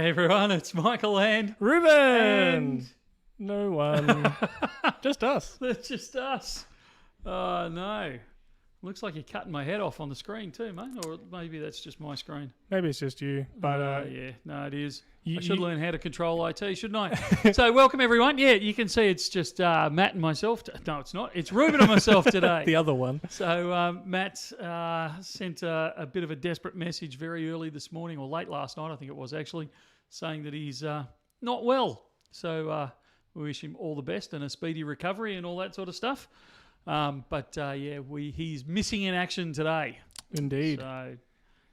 Hey everyone, it's Michael and Ruben! And No one. Just us. That's just us. Oh no. Looks like you're cutting my head off on the screen too, mate. Or maybe that's just my screen. Maybe it's just you. But yeah, no, it is. you- I should you- learn how to control IT, shouldn't I? So welcome everyone. Yeah, you can see it's just Matt and myself. No, it's not. It's Ruben and myself today. the other one. So Matt sent a bit of a desperate message very early this morning, or late last night, I think it was actually, saying that he's not well. So we wish him all the best and a speedy recovery and all that sort of stuff. He's missing in action today. Indeed. So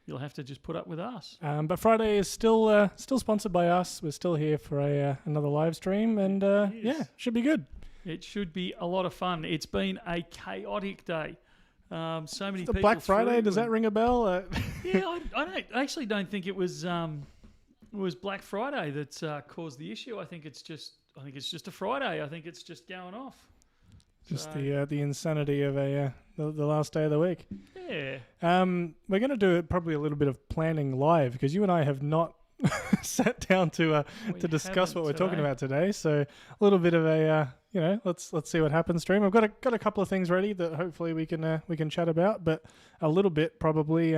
you'll have to just put up with us. But Friday is still sponsored by us. We're still here for another live stream. And should be good. It should be a lot of fun. It's been a chaotic day. So many The people. Black Friday, does that ring a bell? Yeah, I actually don't think it was Black Friday that caused the issue. I think it's just a Friday. I think it's just going off. Just the insanity of the last day of the week. Yeah. We're going to do probably a little bit of planning live because you and I have not sat down to discuss what we're talking about today. So a little bit of let's see what happens. Stream. I've got a couple of things ready that hopefully we can chat about, but a little bit probably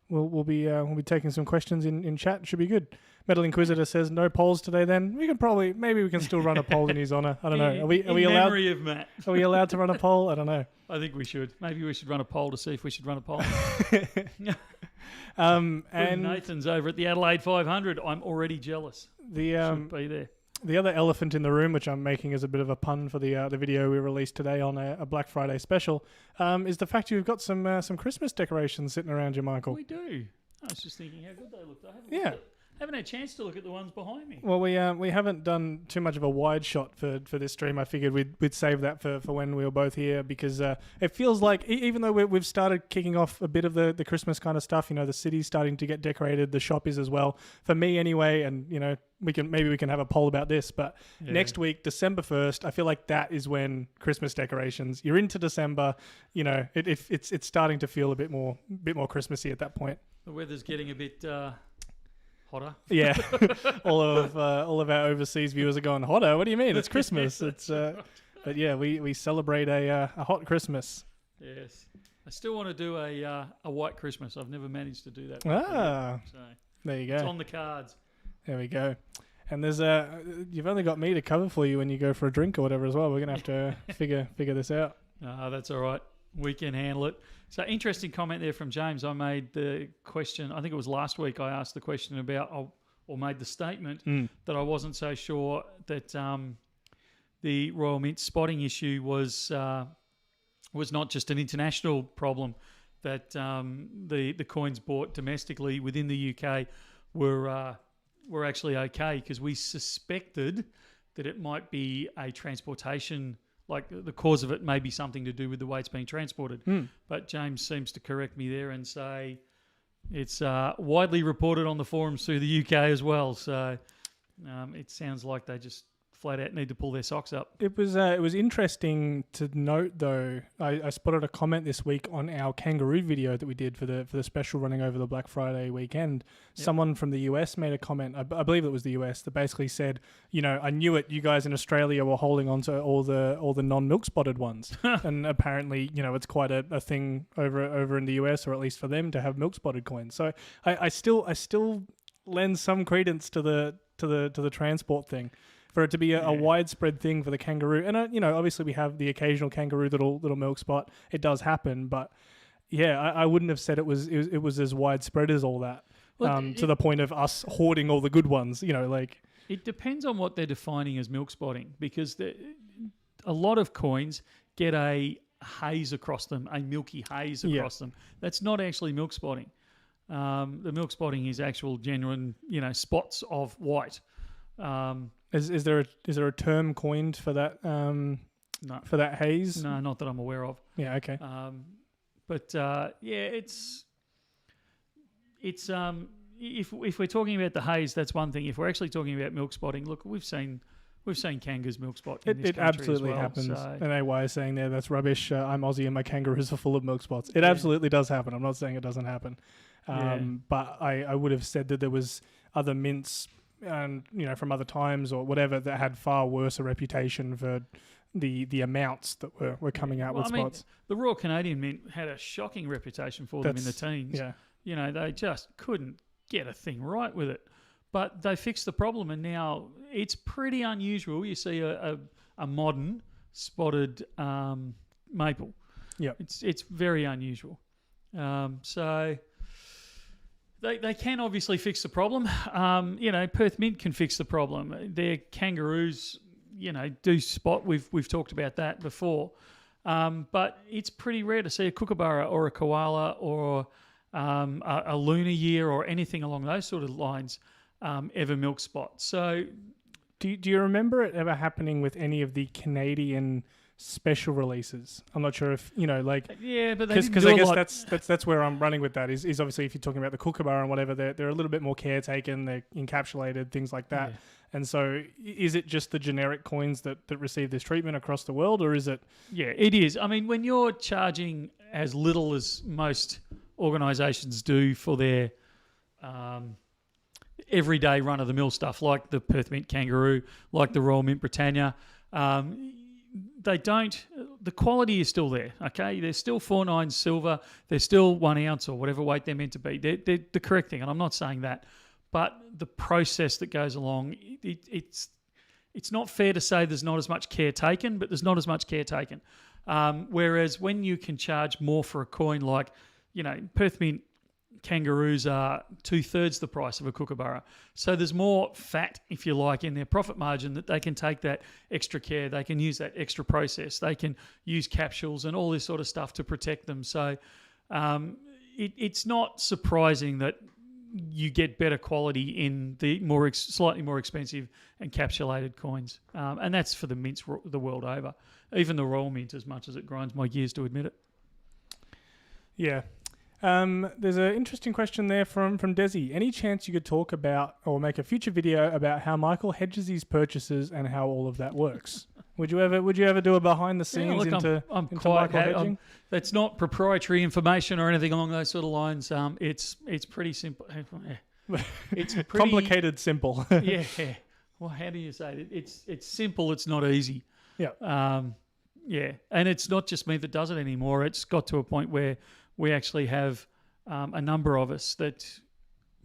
we'll be taking some questions in chat. It should be good. Metal Inquisitor says no polls today. Then we can still run a poll in his honor. I don't know. Are we allowed? Memory of Matt. Are we allowed to run a poll? I don't know. I think we should. Maybe we should run a poll to see if we should run a poll. And Nathan's over at the Adelaide 500. I'm already jealous. Should be there. The other elephant in the room, which I'm making as a bit of a pun for the video we released today on a Black Friday special, is the fact you've got some Christmas decorations sitting around you, Michael. We do. I was just thinking how good they looked. Haven't had a chance to look at the ones behind me. Well, we haven't done too much of a wide shot for this stream. I figured we'd save that for when we were both here because it feels like even though we've started kicking off a bit of the Christmas kind of stuff, the city's starting to get decorated, the shop is as well. For me anyway, and we can have a poll about this, but next week, December 1st, I feel like that is when Christmas decorations. You're into December, it's starting to feel a bit more Christmassy at that point. The weather's getting a bit hotter. Yeah, all of our overseas viewers are going, hotter? What do you mean? It's Christmas. It's but yeah, we celebrate a hot Christmas. Yes, I still want to do a white Christmas. I've never managed to do that. So there you go. It's on the cards. There we go. And there's you've only got me to cover for you when you go for a drink or whatever as well. We're gonna have to figure this out. That's all right. We can handle it. So interesting comment there from James. I made the question, I think it was last week I asked the question about, or made the statement that I wasn't so sure that the Royal Mint spotting issue was not just an international problem, that the coins bought domestically within the UK were actually okay, because we suspected that it might be a transportation, like the cause of it may be something to do with the way it's being transported. But James seems to correct me there and say it's widely reported on the forums through the UK as well. So it sounds like they just flat out need to pull their socks up. It was interesting to note though. I spotted a comment this week on our kangaroo video that we did for the special running over the Black Friday weekend. Yep. Someone from the US made a comment. I believe it was the US that basically said, I knew it. You guys in Australia were holding on to all the non-milk spotted ones, and apparently it's quite a thing over in the US, or at least for them to have milk spotted coins. So I still lend some credence to the transport thing. For it to be a widespread thing for the kangaroo. And, obviously we have the occasional kangaroo that'll milk spot. It does happen. But, yeah, I wouldn't have said it was as widespread as all that, to the point of us hoarding all the good ones, It depends on what they're defining as milk spotting, because a lot of coins get a haze across them, a milky haze across them. That's not actually milk spotting. The milk spotting is actual genuine, spots of white. Is there a term coined for that? No. For that haze? No, not that I'm aware of. Yeah. Okay. It's if we're talking about the haze, that's one thing. If we're actually talking about milk spotting, look, we've seen kangaroos milk spot in this It country absolutely as well, happens. so. And AY is saying there, that's rubbish. I'm Aussie and my kangaroos are full of milk spots. It absolutely does happen. I'm not saying it doesn't happen. But I would have said that there was other mints and from other times or whatever that had far worse a reputation for the amounts that were coming out with spots. The Royal Canadian Mint had a shocking reputation for them in the teens. Yeah. They just couldn't get a thing right with it. But they fixed the problem, and now it's pretty unusual. You see a modern spotted maple. Yeah, it's very unusual. So they can obviously fix the problem. Perth Mint can fix the problem. Their kangaroos, do spot. We've talked about that before. But it's pretty rare to see a kookaburra or a koala or a lunar year or anything along those sort of lines ever milk spot. So do you remember it ever happening with any of the Canadian special releases? I'm not sure if yeah, but because I guess that's where I'm running with that is obviously if you're talking about the kookaburra and whatever, they're a little bit more caretaken, they're encapsulated, things like that. Yeah. And so is it just the generic coins that receive this treatment across the world, or is it? Yeah, it is. I mean, when you're charging as little as most organisations do for their everyday run-of-the-mill stuff, like the Perth Mint Kangaroo, like the Royal Mint Britannia, they don't. The quality is still there. Okay, they're still 4/9 silver. They're still 1 ounce or whatever weight they're meant to be. They're the correct thing, and I'm not saying that, but the process that goes along, it's not fair to say there's not as much care taken, but there's not as much care taken. Whereas when you can charge more for a coin, like Perth Mint kangaroos are 2/3 the price of a kookaburra. So there's more fat, if you like, in their profit margin that they can take that extra care. They can use that extra process. They can use capsules and all this sort of stuff to protect them. So it's not surprising that you get better quality in the slightly more expensive encapsulated coins. And that's for the mints the world over. Even the Royal Mint, as much as it grinds my gears to admit it. Yeah. There's an interesting question there from Desi. Any chance you could talk about or make a future video about how Michael hedges his purchases and how all of that works? Would you ever do a behind the scenes into Michael hedging? That's not proprietary information or anything along those sort of lines. It's pretty simple. It's pretty complicated, simple. Yeah. Well, how do you say it? It's simple. It's not easy. Yeah. Yeah, and it's not just me that does it anymore. It's got to a point where we actually have a number of us that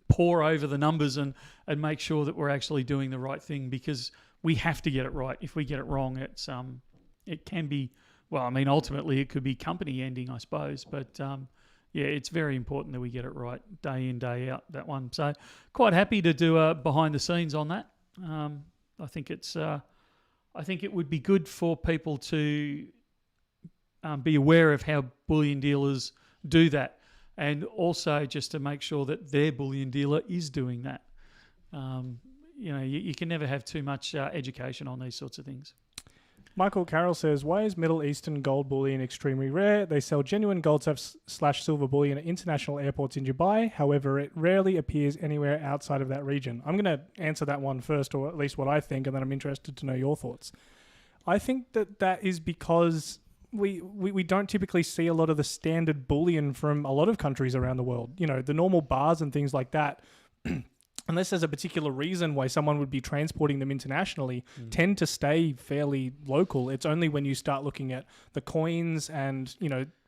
pore over the numbers and make sure that we're actually doing the right thing, because we have to get it right. If we get it wrong, it can be, well, I mean, ultimately it could be company ending, I suppose. But yeah, it's very important that we get it right day in, day out, that one. So quite happy to do a behind the scenes on that. I think it would be good for people to be aware of how bullion dealers do that, and also just to make sure that their bullion dealer is doing that. You can never have too much education on these sorts of things. Michael Carroll says, why is Middle Eastern gold bullion extremely rare? They sell genuine gold /silver bullion at international airports in Dubai. However, it rarely appears anywhere outside of that region. I'm going to answer that one first, or at least what I think, and then I'm interested to know your thoughts. I think that is because we don't typically see a lot of the standard bullion from a lot of countries around the world. The normal bars and things like that, unless there's a particular reason why someone would be transporting them internationally, tend to stay fairly local. It's only when you start looking at the coins and,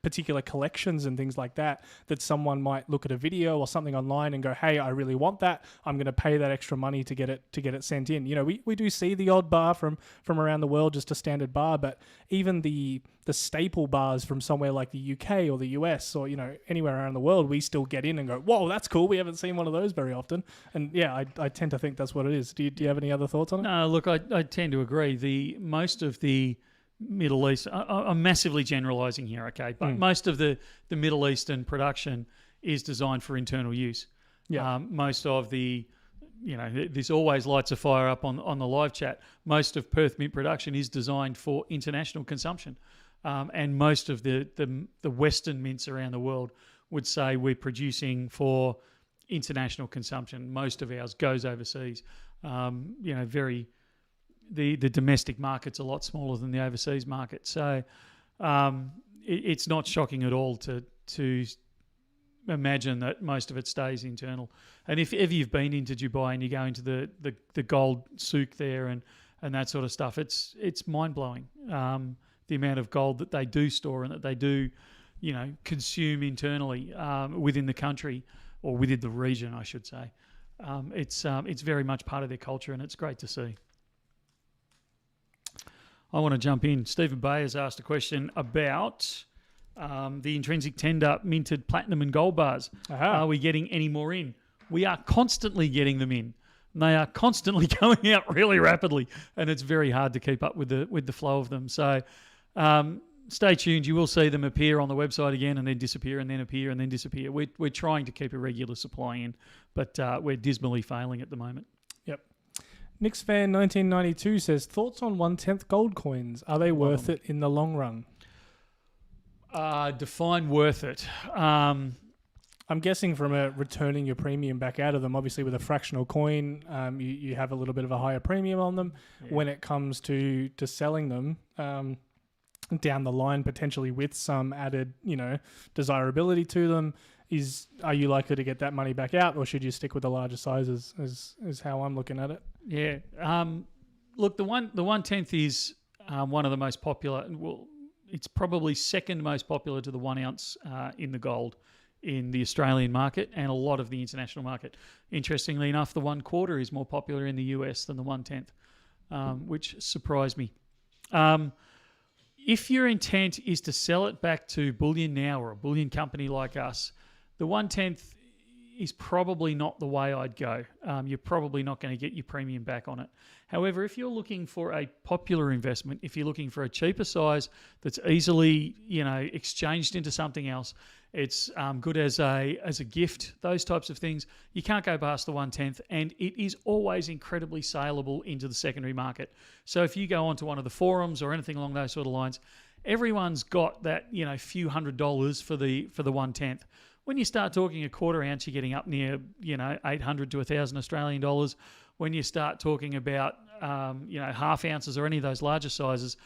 particular collections and things like that someone might look at a video or something online and go, hey, I really want that. I'm going to pay that extra money to get it sent in. We do see the odd bar from around the world, just a standard bar, but even the staple bars from somewhere like the UK or the US or, anywhere around the world, we still get in and go, whoa, that's cool. We haven't seen one of those very often. And yeah, I tend to think that's what it is. Do you have any other thoughts on it? No, look, I tend to agree. Most of the Middle East, I'm massively generalising here, okay, but most of the Middle Eastern production is designed for internal use. Yeah. Most of the, this always lights a fire up on the live chat. Most of Perth Mint production is designed for international consumption. And most of the Western mints around the world would say we're producing for international consumption. Most of ours goes overseas. The domestic market's a lot smaller than the overseas market. So it's not shocking at all to imagine that most of it stays internal. And if ever you've been into Dubai and you go into the gold souk there and that sort of stuff, it's mind-blowing, the amount of gold that they do store and that they do, consume internally within the country or within the region, I should say. It's very much part of their culture, and it's great to see. I want to jump in. Stephen Bay has asked a question about the intrinsic tender minted platinum and gold bars. Are we getting any more in? We are constantly getting them in. And they are constantly going out really rapidly, and it's very hard to keep up with the flow of them. So stay tuned. You will see them appear on the website again and then disappear and then appear and then disappear. We're trying to keep a regular supply in, but we're dismally failing at the moment. Yep. Nick's Fan 1992 says, thoughts on 1/10 gold coins? Are they worth it in the long run? Define worth it. I'm guessing from returning your premium back out of them, obviously with a fractional coin, you have a little bit of a higher premium on them. Yeah. When it comes to selling them down the line, potentially with some added, desirability to them, are you likely to get that money back out, or should you stick with the larger sizes? Is how I'm looking at it. Yeah. Look, the 1/10 is one of the most popular. Well, it's probably second most popular to the 1 ounce in the gold in the Australian market and a lot of the international market. Interestingly enough, the 1/4 is more popular in the US than the 1/10, which surprised me. If your intent is to sell it back to Bullion Now or a bullion company like us, the 1/10 is probably not the way I'd go. You're probably not going to get your premium back on it. However, if you're looking for a popular investment, if you're looking for a cheaper size that's easily, exchanged into something else, it's good as a gift, those types of things, you can't go past the 1/10, and it is always incredibly saleable into the secondary market. So if you go onto one of the forums or anything along those sort of lines, everyone's got that, few $100s for the 1/10. When you start talking a 1/4 ounce, you're getting up near, 800 to 1,000 Australian dollars. When you start talking about, half ounces or any of those larger sizes,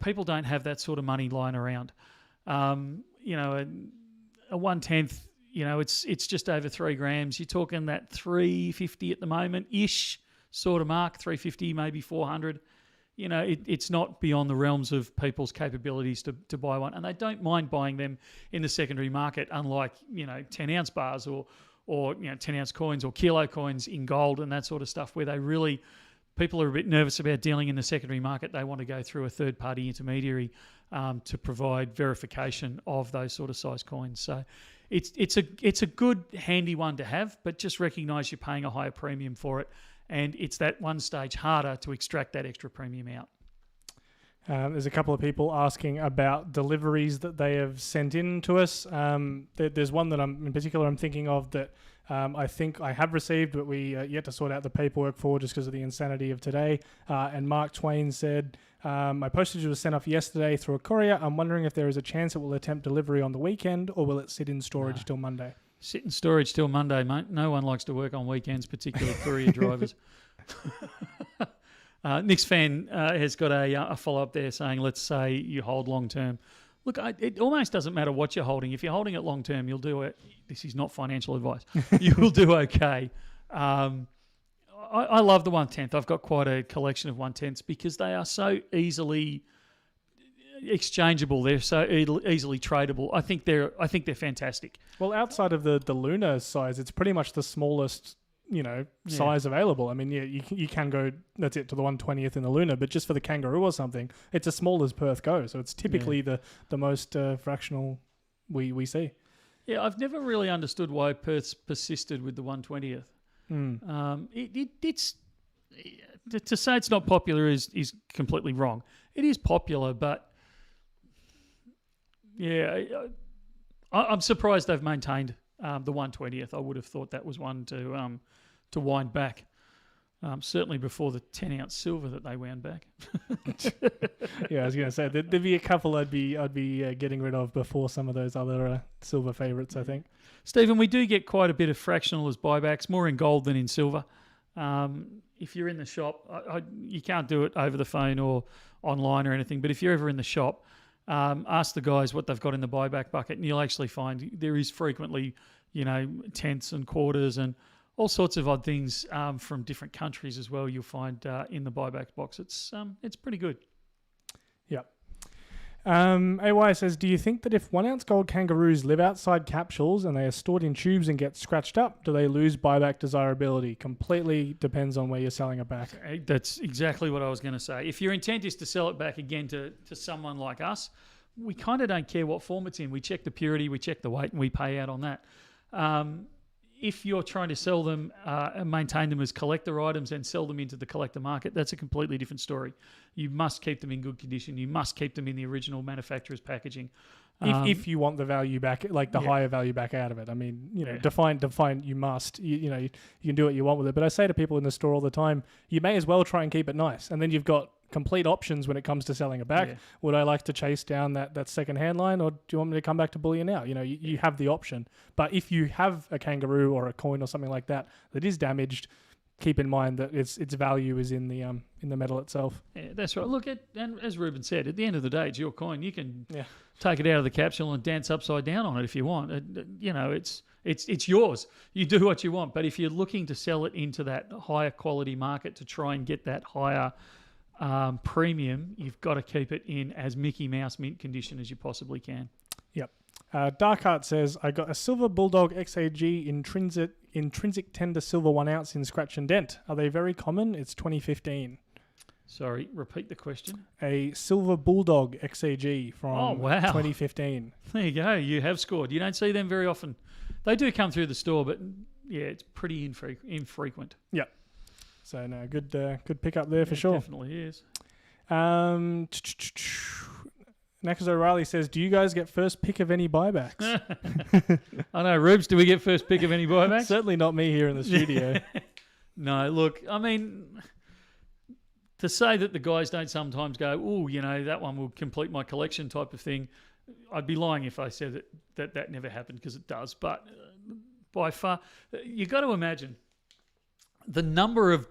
people don't have that sort of money lying around. A 1/10, it's just over 3 grams. You're talking that 350 at the moment-ish sort of mark, 350, maybe 400. It's not beyond the realms of people's capabilities to buy one. And they don't mind buying them in the secondary market, unlike, 10-ounce bars or 10-ounce coins or kilo coins in gold and that sort of stuff, where people are a bit nervous about dealing in the secondary market. They want to go through a third-party intermediary to provide verification of those sort of size coins. So it's a good, handy one to have, but just recognise you're paying a higher premium for it. And it's that one stage harder to extract that extra premium out. There's a couple of people asking about deliveries that they have sent in to us. There's one that I'm thinking of that I think I have received, but we yet to sort out the paperwork for just because of the insanity of today. And Mark Twain said, my postage was sent off yesterday through a courier. I'm wondering if there is a chance it will attempt delivery on the weekend, or will it sit in storage till Monday? Sit in storage till Monday, mate. No one likes to work on weekends, particularly courier drivers. Nick's Fan has got a follow-up there saying, let's say you hold long-term. Look, it almost doesn't matter what you're holding. If you're holding it long-term, you'll do it. This is not financial advice. You will do okay. I love the 1/10. I've got quite a collection of 1/10s because they are so easily exchangeable. They're so easily tradable. I think they're fantastic. Well, outside of the Luna size, it's pretty much the smallest, size available. I mean, you can go, that's it, to the 1/20th in the Luna, but just for the Kangaroo or something, it's as small as Perth goes. So it's typically the most fractional we see. Yeah, I've never really understood why Perth's persisted with the 1/20th. It's to say it's not popular is completely wrong. It is popular, but yeah, I'm surprised they've maintained the 1/20th. I would have thought that was one to wind back. Certainly before the 10-ounce silver that they wound back. Yeah, I was going to say there'd be a couple I'd be getting rid of before some of those other silver favourites, I think. Stephen, we do get quite a bit of fractional as buybacks, more in gold than in silver. If you're in the shop, you can't do it over the phone or online or anything, but if you're ever in the shop, Ask the guys what they've got in the buyback bucket, and you'll actually find there is frequently, tenths and quarters and all sorts of odd things from different countries as well. You'll find in the buyback box. It's pretty good. Yep. AY says, do you think that if 1 ounce gold kangaroos live outside capsules and they are stored in tubes and get scratched up, do they lose buyback desirability? Completely depends on where you're selling it back. That's exactly what I was going to say. If your intent is to sell it back again to someone like us, we kind of don't care what form it's in. We check the purity, we check the weight, and we pay out on that. If you're trying to sell them and maintain them as collector items and sell them into the collector market, that's a completely different story. You must keep them in good condition. You must keep them in the original manufacturer's packaging. If you want the value back, like the higher value back out of it. I mean, define, you must. You can do what you want with it. But I say to people in the store all the time, you may as well try and keep it nice. And then you've got complete options when it comes to selling it back. Yeah. Would I like to chase down that second hand line, or do you want me to come back to Bullion Now? You have the option. But if you have a kangaroo or a coin or something like that is damaged, keep in mind that its value is in the metal itself. Yeah, that's right. Look, and as Ruben said, at the end of the day, it's your coin. You can take it out of the capsule and dance upside down on it if you want. It's yours. You do what you want. But if you're looking to sell it into that higher quality market to try and get that higher premium, you've got to keep it in as Mickey Mouse mint condition as you possibly can. Yep. Darkheart says, I got a silver Bulldog XAG intrinsic tender silver 1 ounce in scratch and dent. Are they very common? It's 2015. Sorry, repeat the question. A silver Bulldog XAG from 2015. There you go. You have scored. You don't see them very often. They do come through the store, but yeah, it's pretty infrequent. Yep. So no, good pick up there for sure. Definitely is. Nackers O'Reilly says, do you guys get first pick of any buybacks? I know, Rubes, do we get first pick of any buybacks? Certainly not me here in the studio. No, look, I mean, to say that the guys don't sometimes go, oh, that one will complete my collection type of thing, I'd be lying if I said that never happened, because it does. But by far, you got to imagine the number of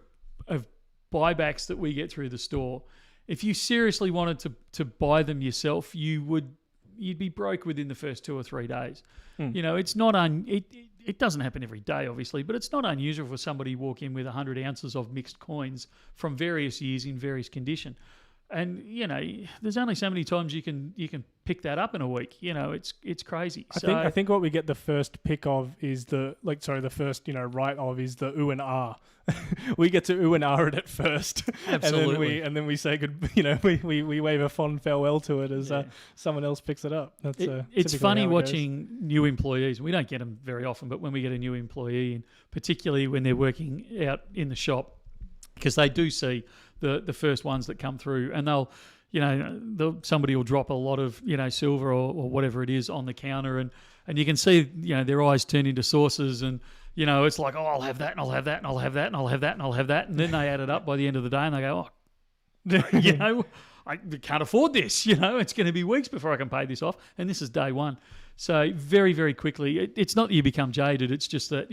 buybacks that we get through the store. If you seriously wanted to buy them yourself, you'd be broke within the first 2 or 3 days. It's not it doesn't happen every day, obviously, but it's not unusual for somebody to walk in with 100 ounces of mixed coins from various years in various condition. And there's only so many times you can pick that up in a week. It's crazy. I think what we get the first pick of is the first right of is the ooh and ah. We get to ooh and ah it at first. Absolutely. and then we say good. We wave a fond farewell to it as someone else picks it up. It's funny watching new employees. We don't get them very often, but when we get a new employee, and particularly when they're working out in the shop, because they do see the first ones that come through, and somebody will drop a lot of silver or whatever it is on the counter, and you can see their eyes turn into saucers, and it's like, oh, I'll have that, and I'll have that, and I'll have that, and I'll have that, and I'll have that, and then they add it up by the end of the day, and they go, oh, I can't afford this. It's going to be weeks before I can pay this off, and this is day one. So very, very quickly, it's not that you become jaded. It's just that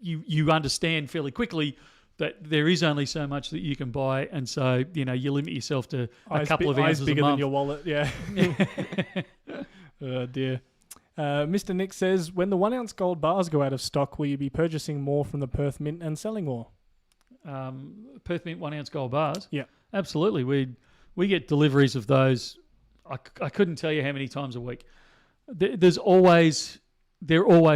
you understand fairly quickly that there is only so much that you can buy, and so you limit yourself to a couple of ounces bigger a month. than your wallet. Yeah. Oh dear. Mr. Nick says, when the 1 ounce gold bars go out of stock, will you be purchasing more from the Perth Mint and selling more? Perth Mint 1 ounce gold bars? Yeah, absolutely. We get deliveries of those. I couldn't tell you how many times a week. They're always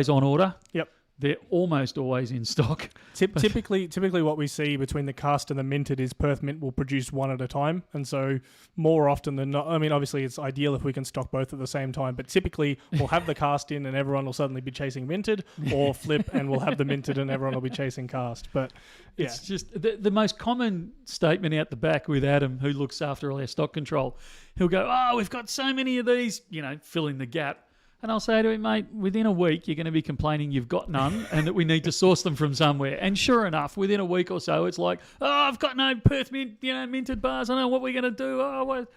on order. Yep. They're almost always in stock. Typically what we see between the cast and the minted is Perth Mint will produce one at a time. And so more often than not, I mean, obviously it's ideal if we can stock both at the same time, but typically we'll have the cast in and everyone will suddenly be chasing minted, or flip and we'll have the minted and everyone will be chasing cast. But yeah. It's just the most common statement out the back with Adam, who looks after all our stock control. He'll go, oh, we've got so many of these, fill in the gap. And I'll say to him, mate, within a week, you're going to be complaining you've got none and that we need to source them from somewhere. And sure enough, within a week or so, it's like, oh, I've got no Perth Mint, minted bars. I don't know what we're going to do. Oh, what?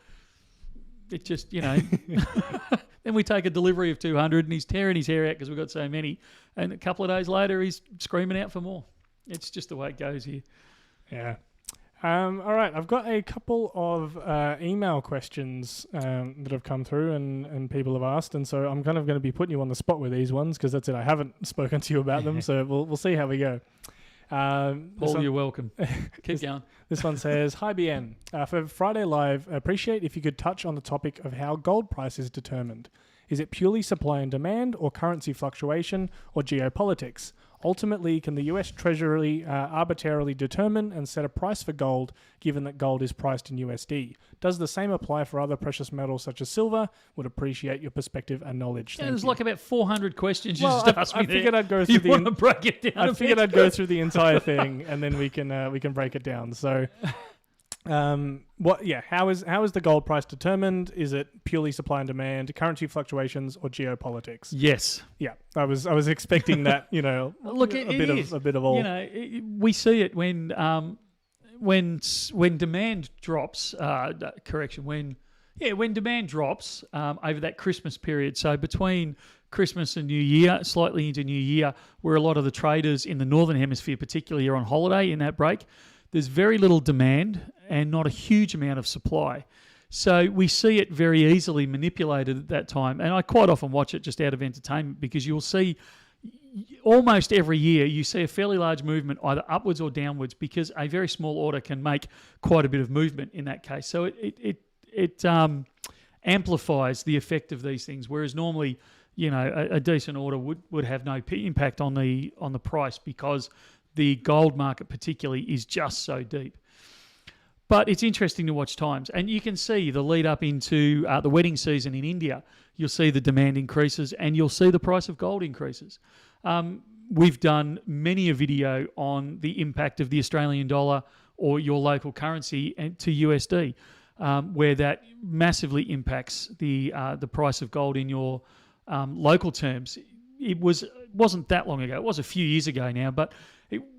It just, Then we take a delivery of 200 and he's tearing his hair out because we've got so many. And a couple of days later, he's screaming out for more. It's just the way it goes here. Yeah. All right, I've got a couple of email questions that have come through and people have asked, and so I'm kind of going to be putting you on the spot with these ones because that's it. I haven't spoken to you about them, so we'll see how we go. Paul, you're welcome. Keep going. This one says, "Hi BN, for Friday Live, I appreciate if you could touch on the topic of how gold price is determined. Is it purely supply and demand, or currency fluctuation, or geopolitics? Ultimately, can the US Treasury arbitrarily determine and set a price for gold, given that gold is priced in USD? Does the same apply for other precious metals such as silver? Would appreciate your perspective and knowledge. Yeah, there's like about 400 questions you Well, just asked me I figured I'd go through You want to break it down? I figured I'd go through the entire thing, and then we can break it down. So, how is the gold price determined? Is it purely supply and demand, currency fluctuations, or geopolitics? Yes. Yeah, I was expecting that. Look, a bit of all. We see it when demand drops. When demand drops over that Christmas period. So between Christmas and New Year, slightly into New Year, where a lot of the traders in the Northern Hemisphere particularly are on holiday in that break, there's very little demand and not a huge amount of supply. So we see it very easily manipulated at that time. And I quite often watch it just out of entertainment because you'll see almost every year you see a fairly large movement either upwards or downwards because a very small order can make quite a bit of movement in that case. So it amplifies the effect of these things, whereas normally, a decent order would have no impact on the price because the gold market particularly is just so deep. But it's interesting to watch times. And you can see the lead up into the wedding season in India. You'll see the demand increases and you'll see the price of gold increases. We've done many a video on the impact of the Australian dollar or your local currency to USD, where that massively impacts the price of gold in your local terms. It wasn't that long ago. It was a few years ago now, but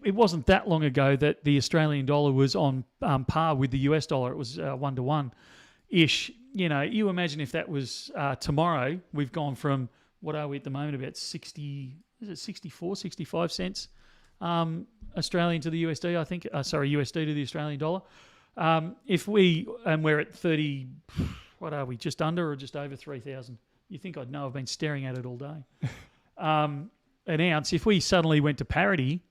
it wasn't that long ago that the Australian dollar was on par with the US dollar. It was 1-to-1-ish. You imagine if that was tomorrow, we've gone from, what are we at the moment, about 64, 65 cents Australian to the USD, I think. USD to the Australian dollar. We're at 30, what are we, just under or just over 3,000? You think I'd know, I've been staring at it all day. An ounce, if we suddenly went to parity,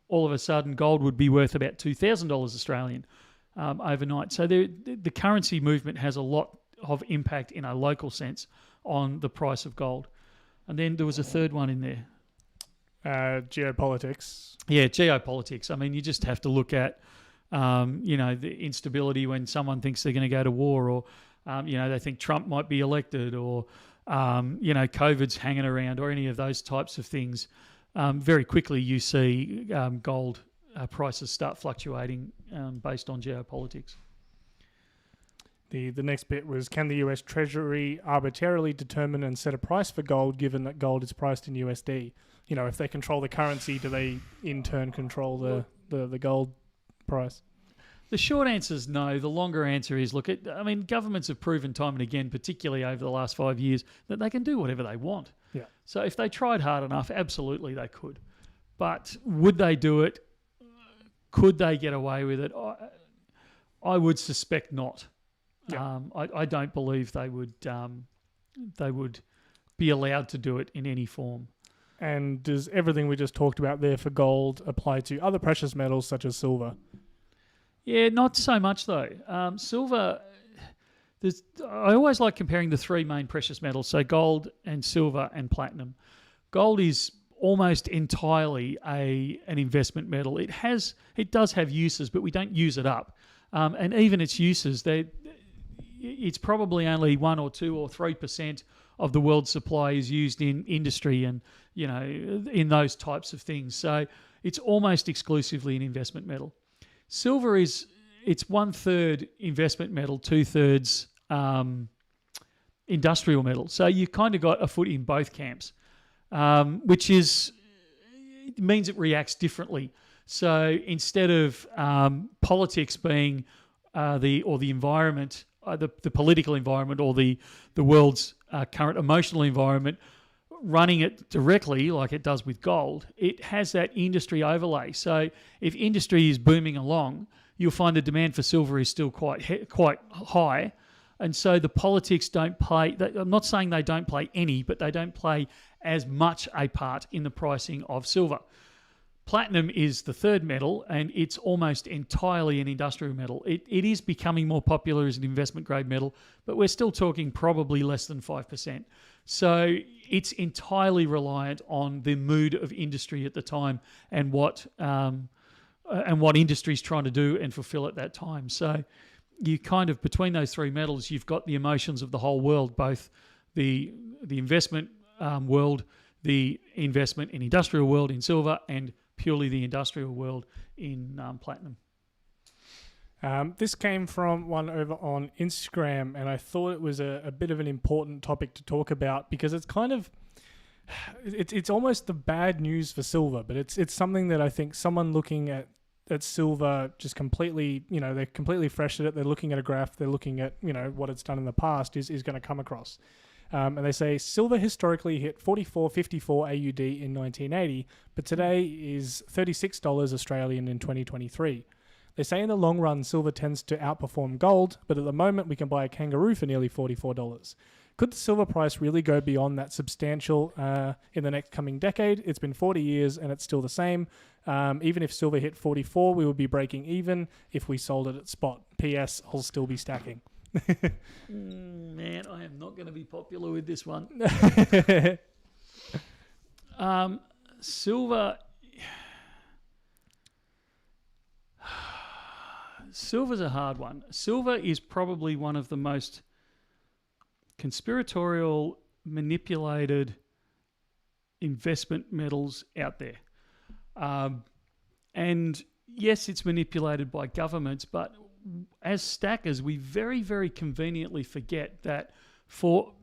all of a sudden gold would be worth about $2,000 Australian overnight. So the currency movement has a lot of impact in a local sense on the price of gold. And then there was a third one in there. Geopolitics. Yeah, geopolitics. I mean, you just have to look at, the instability when someone thinks they're going to go to war or, they think Trump might be elected or, COVID's hanging around or any of those types of things. Very quickly you see gold prices start fluctuating based on geopolitics. The next bit was, can the US Treasury arbitrarily determine and set a price for gold given that gold is priced in USD? If they control the currency, do they in turn control the gold price? The short answer is no. The longer answer is, governments have proven time and again, particularly over the last 5 years, that they can do whatever they want. Yeah. So if they tried hard enough, absolutely they could. But would they do it? Could they get away with it? I would suspect not. Yeah. I don't believe they would be allowed to do it in any form. And does everything we just talked about there for gold apply to other precious metals such as silver? Yeah, not so much though. Silver, I always like comparing the three main precious metals, so gold and silver and platinum. Gold is almost entirely an investment metal. It does have uses, but we don't use it up. And even its uses, it's probably only 1 or 2 or 3% of the world's supply is used in industry and in those types of things. So it's almost exclusively an investment metal. Silver it's 1/3 investment metal, 2/3 industrial metal. So you've kind of got a foot in both camps, which means it reacts differently. So instead of politics being the environment, the political environment or the world's current emotional environment running it directly like it does with gold, it has that industry overlay. So if industry is booming along, you'll find the demand for silver is still quite high. And so the politics don't play, I'm not saying they don't play any, but they don't play as much a part in the pricing of silver. Platinum is the third metal, and it's almost entirely an industrial metal. It is becoming more popular as an investment grade metal, but we're still talking probably less than 5%. So it's entirely reliant on the mood of industry at the time and what industry's trying to do and fulfill at that time. So you kind of, between those three metals, you've got the emotions of the whole world, both the investment world, the investment in industrial world in silver, and purely the industrial world in platinum. This came from one over on Instagram, and I thought it was a bit of an important topic to talk about because it's kind of, it's almost the bad news for silver, but it's something that I think someone looking at silver just completely, they're completely fresh at it. They're looking at a graph. They're looking at, what it's done in the past is going to come across. And they say silver historically hit 44.54 AUD in 1980, but today is $36 Australian in 2023. They say in the long run, silver tends to outperform gold, but at the moment we can buy a kangaroo for nearly $44. Could the silver price really go beyond that substantial in the next coming decade? It's been 40 years and it's still the same. Even if silver hit 44, we would be breaking even if we sold it at spot. P.S. I'll still be stacking. Man, I am not going to be popular with this one. Silver's a hard one. Silver is probably one of the most conspiratorial, manipulated investment metals out there. And yes, it's manipulated by governments, but as stackers, we very, very conveniently forget that for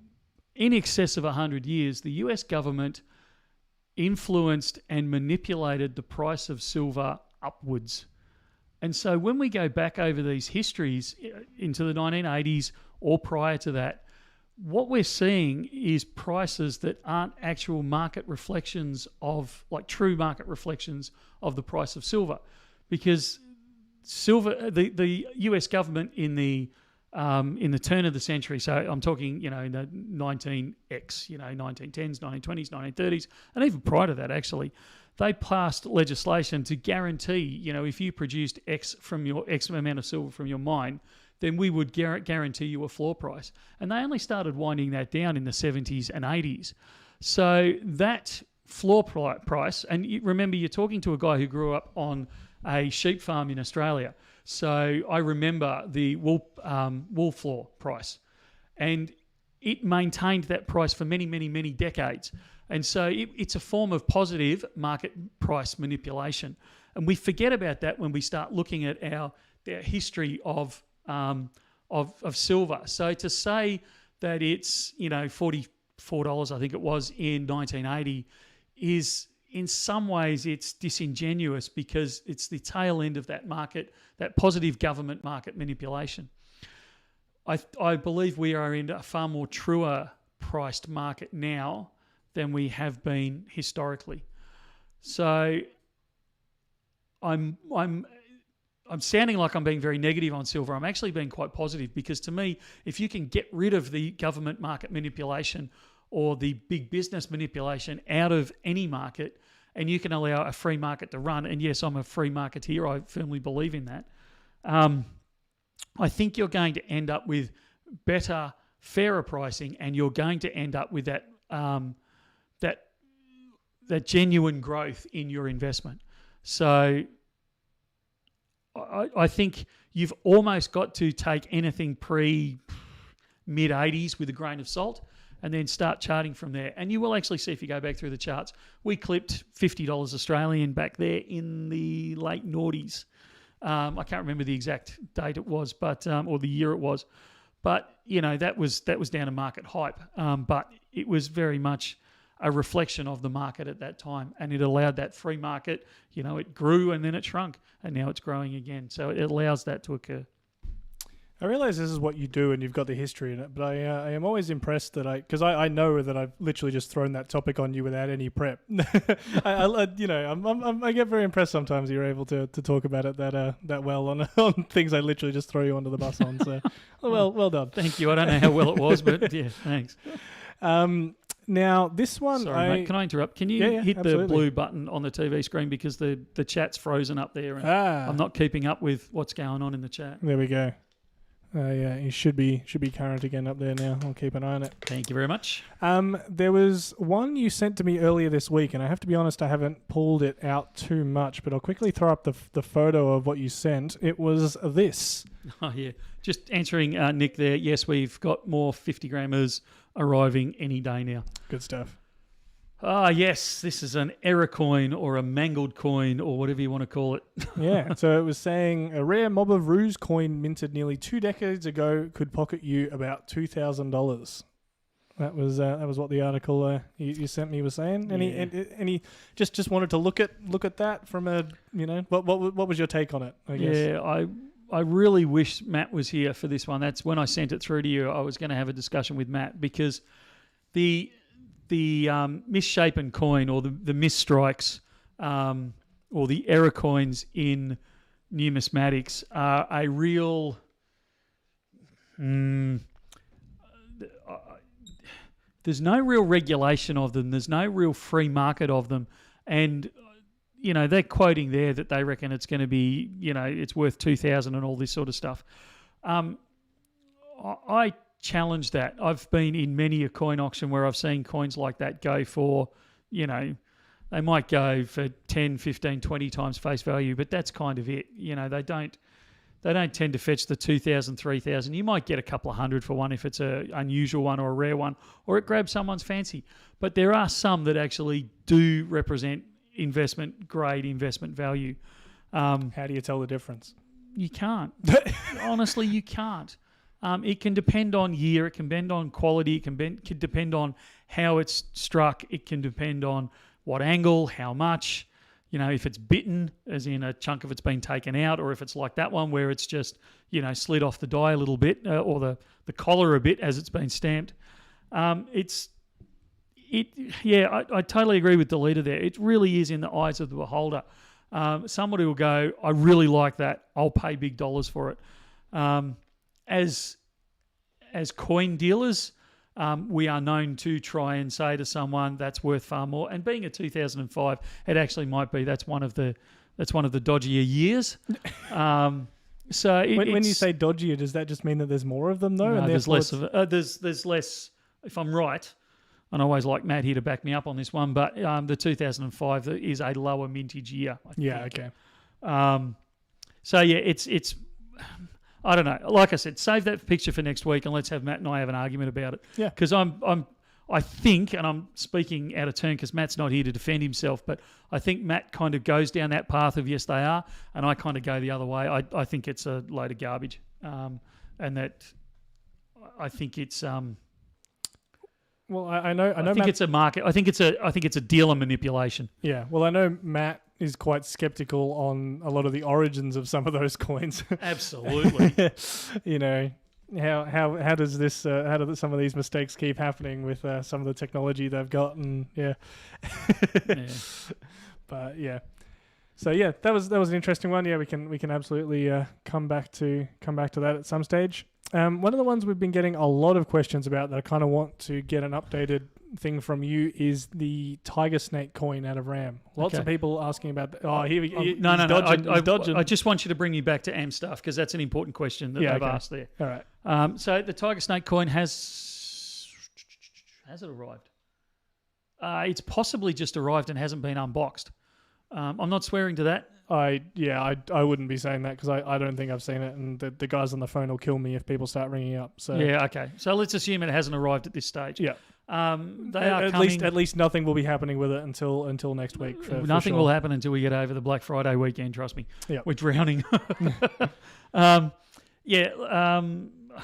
in excess of 100 years, the US government influenced and manipulated the price of silver upwards. And so when we go back over these histories into the 1980s or prior to that, what we're seeing is prices that aren't actual market reflections of, like true market reflections of the price of silver. Because silver, the US government in the turn of the century, so I'm talking, in the 19X, 1910s, 1920s, 1930s, and even prior to that, actually, they passed legislation to guarantee, if you produced X amount of silver from your mine, then we would guarantee you a floor price. And they only started winding that down in the 70s and 80s. So that floor price, and remember, you're talking to a guy who grew up on a sheep farm in Australia. So I remember the wool floor price. And it maintained that price for many, many, many decades. And so it's a form of positive market price manipulation. And we forget about that when we start looking at our history of silver. So to say that it's, $44, I think it was, in 1980 is, in some ways, it's disingenuous because it's the tail end of that market, that positive government market manipulation. I believe we are in a far more truer priced market now than we have been historically. So I'm sounding like I'm being very negative on silver. I'm actually being quite positive because to me, if you can get rid of the government market manipulation or the big business manipulation out of any market, and you can allow a free market to run, and yes, I'm a free marketeer, I firmly believe in that, I think you're going to end up with better, fairer pricing, and you're going to end up with that genuine growth in your investment. So I think you've almost got to take anything mid-80s with a grain of salt and then start charting from there. And you will actually see, if you go back through the charts, we clipped $50 Australian back there in the late noughties. I can't remember the exact date it was, but or the year it was. But, that was down to market hype. But it was very much a reflection of the market at that time, and it allowed that free market, it grew and then it shrunk, and now it's growing again. So it allows that to occur. I realize this is what you do and you've got the history in it, but I am always impressed that because I know that I've literally just thrown that topic on you without any prep. I get very impressed sometimes you're able to talk about it that well on things I literally just throw you under the bus on. So well done. Thank you. I don't know how well it was, but yeah, thanks. Now this one, sorry, mate, can I interrupt? Can you hit absolutely. the blue button on the TV screen because the chat's frozen up there and I'm not keeping up with what's going on in the chat. There we go. Yeah, you should be current again up there now. I'll keep an eye on it. Thank you very much. There was one you sent to me earlier this week, and I have to be honest, I haven't pulled it out too much, but I'll quickly throw up the photo of what you sent. It was this. Oh, yeah. Just answering Nick there. Yes, we've got more 50 grammers arriving any day now. Good stuff. Ah, yes, this is an error coin or a mangled coin or whatever you want to call it. Yeah, so it was saying a rare Mob of Ruse coin minted nearly 2 decades ago could pocket you about $2,000. That was what the article you sent me was saying. Any just wanted to look at that from a what was your take on it? I guess. Yeah, I really wish Matt was here for this one. That's when I sent it through to you. I was going to have a discussion with Matt because the misshapen coin or the misstrikes or the error coins in numismatics are a real there's no real regulation of them. There's no real free market of them. And, they're quoting there that they reckon it's going to be, it's worth 2,000 and all this sort of stuff. I challenge that. I've been in many a coin auction where I've seen coins like that go for, they might go for 10, 15, 20 times face value, but that's kind of it. They don't tend to fetch the 2,000, 3,000. You might get a couple of hundred for one if it's an unusual one or a rare one, or it grabs someone's fancy. But there are some that actually do represent investment grade, investment value. How do you tell the difference? You can't. Honestly, you can't. It can depend on year. It can depend on quality. It can depend on how it's struck. It can depend on what angle, how much. If it's bitten, as in a chunk of it's been taken out, or if it's like that one where it's just, slid off the die a little bit or the collar a bit as it's been stamped. I totally agree with the leader there. It really is in the eyes of the beholder. Somebody will go, I really like that. I'll pay big dollars for it. As coin dealers, we are known to try and say to someone that's worth far more. And being a 2005, it actually might be that's one of the dodgier years. So when you say dodgier, does that just mean that there's more of them though? No, and there's less of it. There's less. If I'm right, and I always like Matt here to back me up on this one, but the 2005 is a lower mintage year. I think. Okay. So yeah, it's. I don't know. Like I said, save that picture for next week and let's have Matt and I have an argument about it. Yeah. Because I think, and I'm speaking out of turn because Matt's not here to defend himself, but I think Matt kind of goes down that path of yes, they are, and I kind of go the other way. I think it's a load of garbage, and that I think it's. Well, I know. I think it's a market. I think it's a dealer manipulation. Yeah. Well, I know Matt is quite skeptical on a lot of the origins of some of those coins. Absolutely. How does this? How do some of these mistakes keep happening with some of the technology they've got? And yeah. But yeah. So yeah, that was an interesting one. Yeah, we can absolutely come back to that at some stage. One of the ones we've been getting a lot of questions about that I kind of want to get an updated thing from you is the tiger snake coin out of RAM. Lots of people asking about that. Oh, here we go. No. I just want you to bring me back to AM stuff because that's an important question that they've asked there. All right. So the tiger snake coin has it arrived? It's possibly just arrived and hasn't been unboxed. I'm not swearing to that. I wouldn't be saying that because I don't think I've seen it, and the guys on the phone will kill me if people start ringing up. So yeah, okay. So let's assume it hasn't arrived at this stage. Yeah. They are coming. At least nothing will be happening with it until next week. Nothing will happen until we get over the Black Friday weekend. Trust me. Yeah. We're drowning.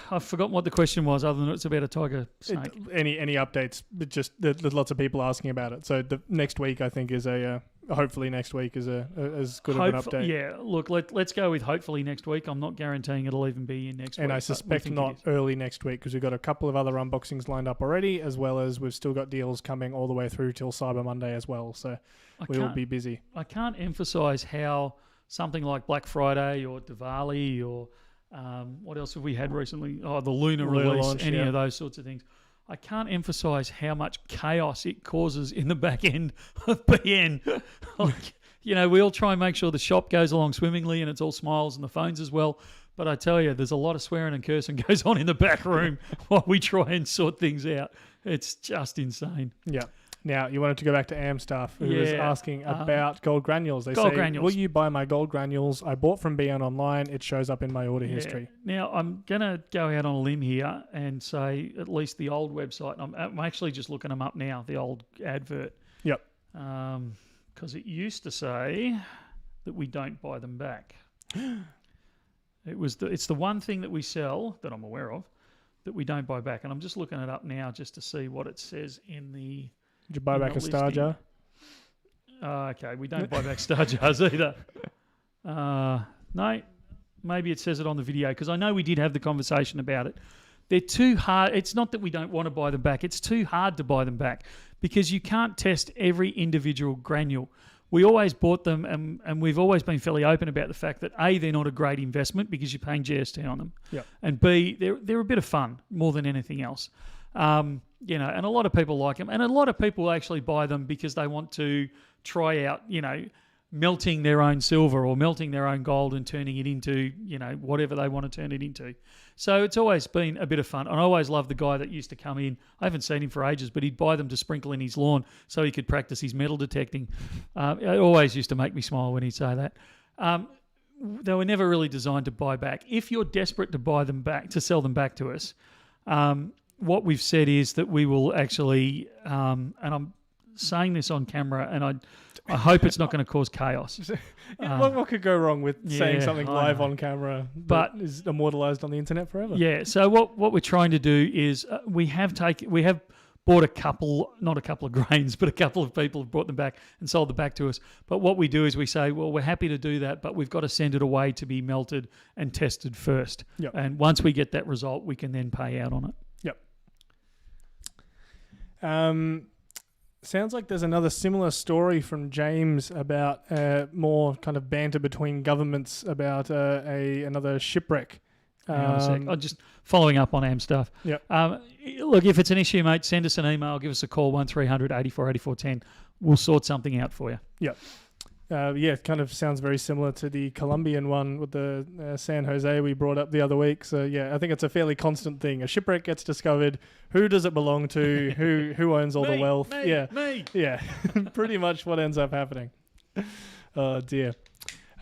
I've forgotten what the question was, other than it's about a tiger snake. Any updates? But just there's lots of people asking about it. So the next week I think is a hopefully next week is as good of an update. Yeah, look, let's go with hopefully next week. I'm not guaranteeing it'll even be in next week. And I suspect not early next week because we've got a couple of other unboxings lined up already, as well as we've still got deals coming all the way through till Cyber Monday as well. So we will be busy. I can't emphasize how something like Black Friday or Diwali or what else have we had recently? Oh, the Lunar release, launch, any of those sorts of things. I can't emphasize how much chaos it causes in the back end of BN. We all try and make sure the shop goes along swimmingly and it's all smiles and the phones as well. But I tell you, there's a lot of swearing and cursing goes on in the back room while we try and sort things out. It's just insane. Yeah. Now, you wanted to go back to Amstaff, who was asking about gold granules. They say, granules. Will you buy my gold granules? I bought from BN Online. It shows up in my order history. Now, I'm going to go out on a limb here and say at least the old website. I'm actually just looking them up now, the old advert. Yep. Because it used to say that we don't buy them back. It's the one thing that we sell, that I'm aware of, that we don't buy back. And I'm just looking it up now just to see what it says in the... Did you buy back a Star Jar? Okay, we don't buy back Star Jars either. No, maybe it says it on the video because I know we did have the conversation about it. They're too hard. It's not that we don't want to buy them back. It's too hard to buy them back because you can't test every individual granule. We always bought them and we've always been fairly open about the fact that A, they're not a great investment because you're paying GST on them. Yep. And B, they're a bit of fun more than anything else. And a lot of people like them. And a lot of people actually buy them because they want to try out, melting their own silver or melting their own gold and turning it into, whatever they want to turn it into. So it's always been a bit of fun. And I always loved the guy that used to come in. I haven't seen him for ages, but he'd buy them to sprinkle in his lawn so he could practice his metal detecting. It always used to make me smile when he'd say that. They were never really designed to buy back. If you're desperate to buy them back, to sell them back to us, what we've said is that we will actually, and I'm saying this on camera, and I hope it's not going to cause chaos. What could go wrong with saying something live on camera but is immortalized on the internet forever? Yeah. So what we're trying to do is we have bought not a couple of grains, but a couple of people have brought them back and sold them back to us. But what we do is we say, well, we're happy to do that, but we've got to send it away to be melted and tested first. Yep. And once we get that result, we can then pay out on it. Yep. Sounds like there's another similar story from James about more kind of banter between governments about another shipwreck. I'm just following up on AM stuff. Yep. Look, if it's an issue, mate, send us an email, give us a call, 1300 84 84 10. We'll sort something out for you. Yep. It kind of sounds very similar to the Colombian one with the San Jose we brought up the other week. So, I think it's a fairly constant thing. A shipwreck gets discovered. Who does it belong to? Who owns all the wealth? Me. Yeah, pretty much what ends up happening. Oh, dear.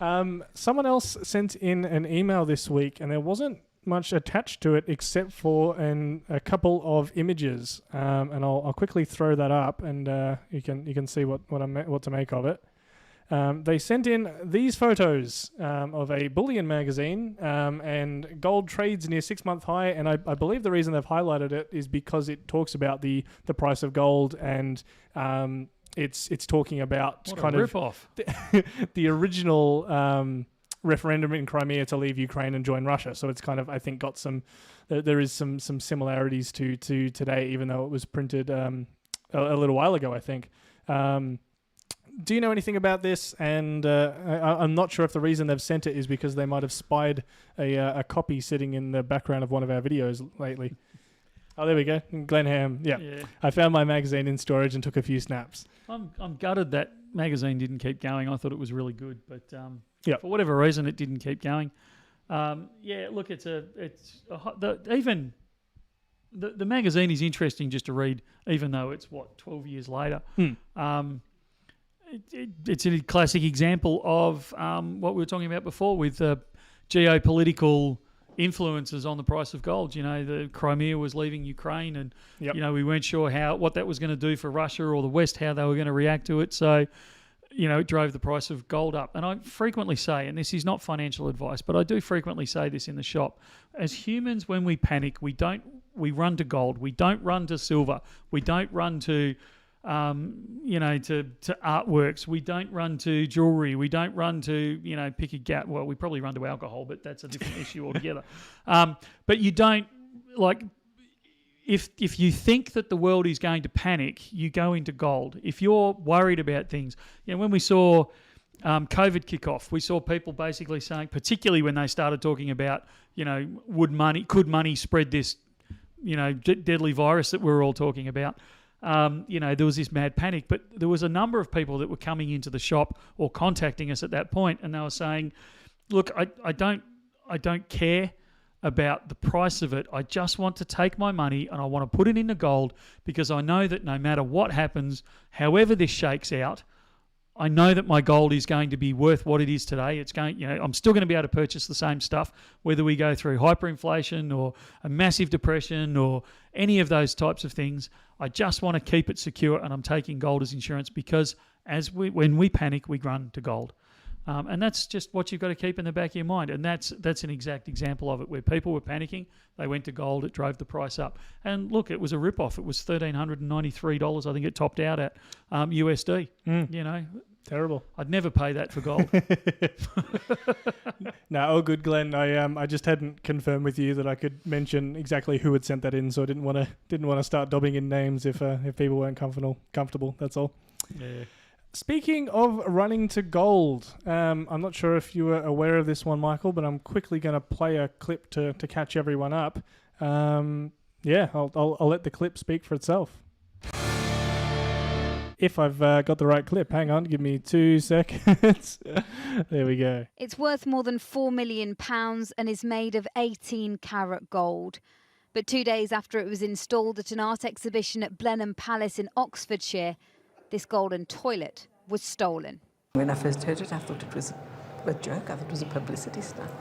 Someone else sent in an email this week, and there wasn't much attached to it except for a couple of images. And I'll quickly throw that up, and you can see what to make of it. They sent in these photos of a Bullion magazine, and gold trades near 6-month high. And I believe the reason they've highlighted it is because it talks about the price of gold, and it's talking about what kind a of rip-off. the original referendum in Crimea to leave Ukraine and join Russia. So it's kind of, I think, got there is some similarities to today, even though it was printed a little while ago, I think. Do you know anything about this? And I'm not sure if the reason they've sent it is because they might have spied a copy sitting in the background of one of our videos lately. Oh, there we go. Glenham. Yeah. I found my magazine in storage and took a few snaps. I'm gutted that magazine didn't keep going. I thought it was really good, but for whatever reason, it didn't keep going. Look, even the magazine is interesting just to read, even though it's 12 years later. It's a classic example of what we were talking about before with geopolitical influences on the price of gold. The Crimea was leaving Ukraine, and we weren't sure what that was going to do for Russia or the West, how they were going to react to it. So, it drove the price of gold up. And I frequently say, and this is not financial advice, but I do frequently say this in the shop, as humans, when we panic, we run to gold. We don't run to silver. We don't run to to artworks. We don't run to jewelry. We don't run to, pick a gap. Well, we probably run to alcohol, but that's a different issue altogether. But you don't, like, if you think that the world is going to panic, you go into gold. If you're worried about things, when we saw COVID kick off, we saw people basically saying, particularly when they started talking about, could money spread this, deadly virus that we're all talking about. There was this mad panic, but there was a number of people that were coming into the shop or contacting us at that point, and they were saying, "Look, I don't care about the price of it. I just want to take my money and I want to put it into gold because I know that no matter what happens, however this shakes out, I know that my gold is going to be worth what it is today. It's going, I'm still going to be able to purchase the same stuff, whether we go through hyperinflation or a massive depression or any of those types of things. I just want to keep it secure, and I'm taking gold as insurance because when we panic, we run to gold. And that's just what you've got to keep in the back of your mind. And that's an exact example of it, where people were panicking, they went to gold, it drove the price up. And look, it was a rip-off. It was $1,393, I think it topped out at USD. Terrible. I'd never pay that for gold. No, all good, Glenn. I just hadn't confirmed with you that I could mention exactly who had sent that in, so I didn't want to start dobbing in names if people weren't comfortable. That's all. Yeah. Speaking of running to gold, I'm not sure if you were aware of this one, Michael, but I'm quickly going to play a clip to catch everyone up. I'll let the clip speak for itself. If I've got the right clip. Hang on, give me 2 seconds. There we go. It's worth more than £4 million and is made of 18-carat gold. But 2 days after it was installed at an art exhibition at Blenheim Palace in Oxfordshire, this golden toilet was stolen. When I first heard it, I thought it was a joke. I thought it was a publicity stunt.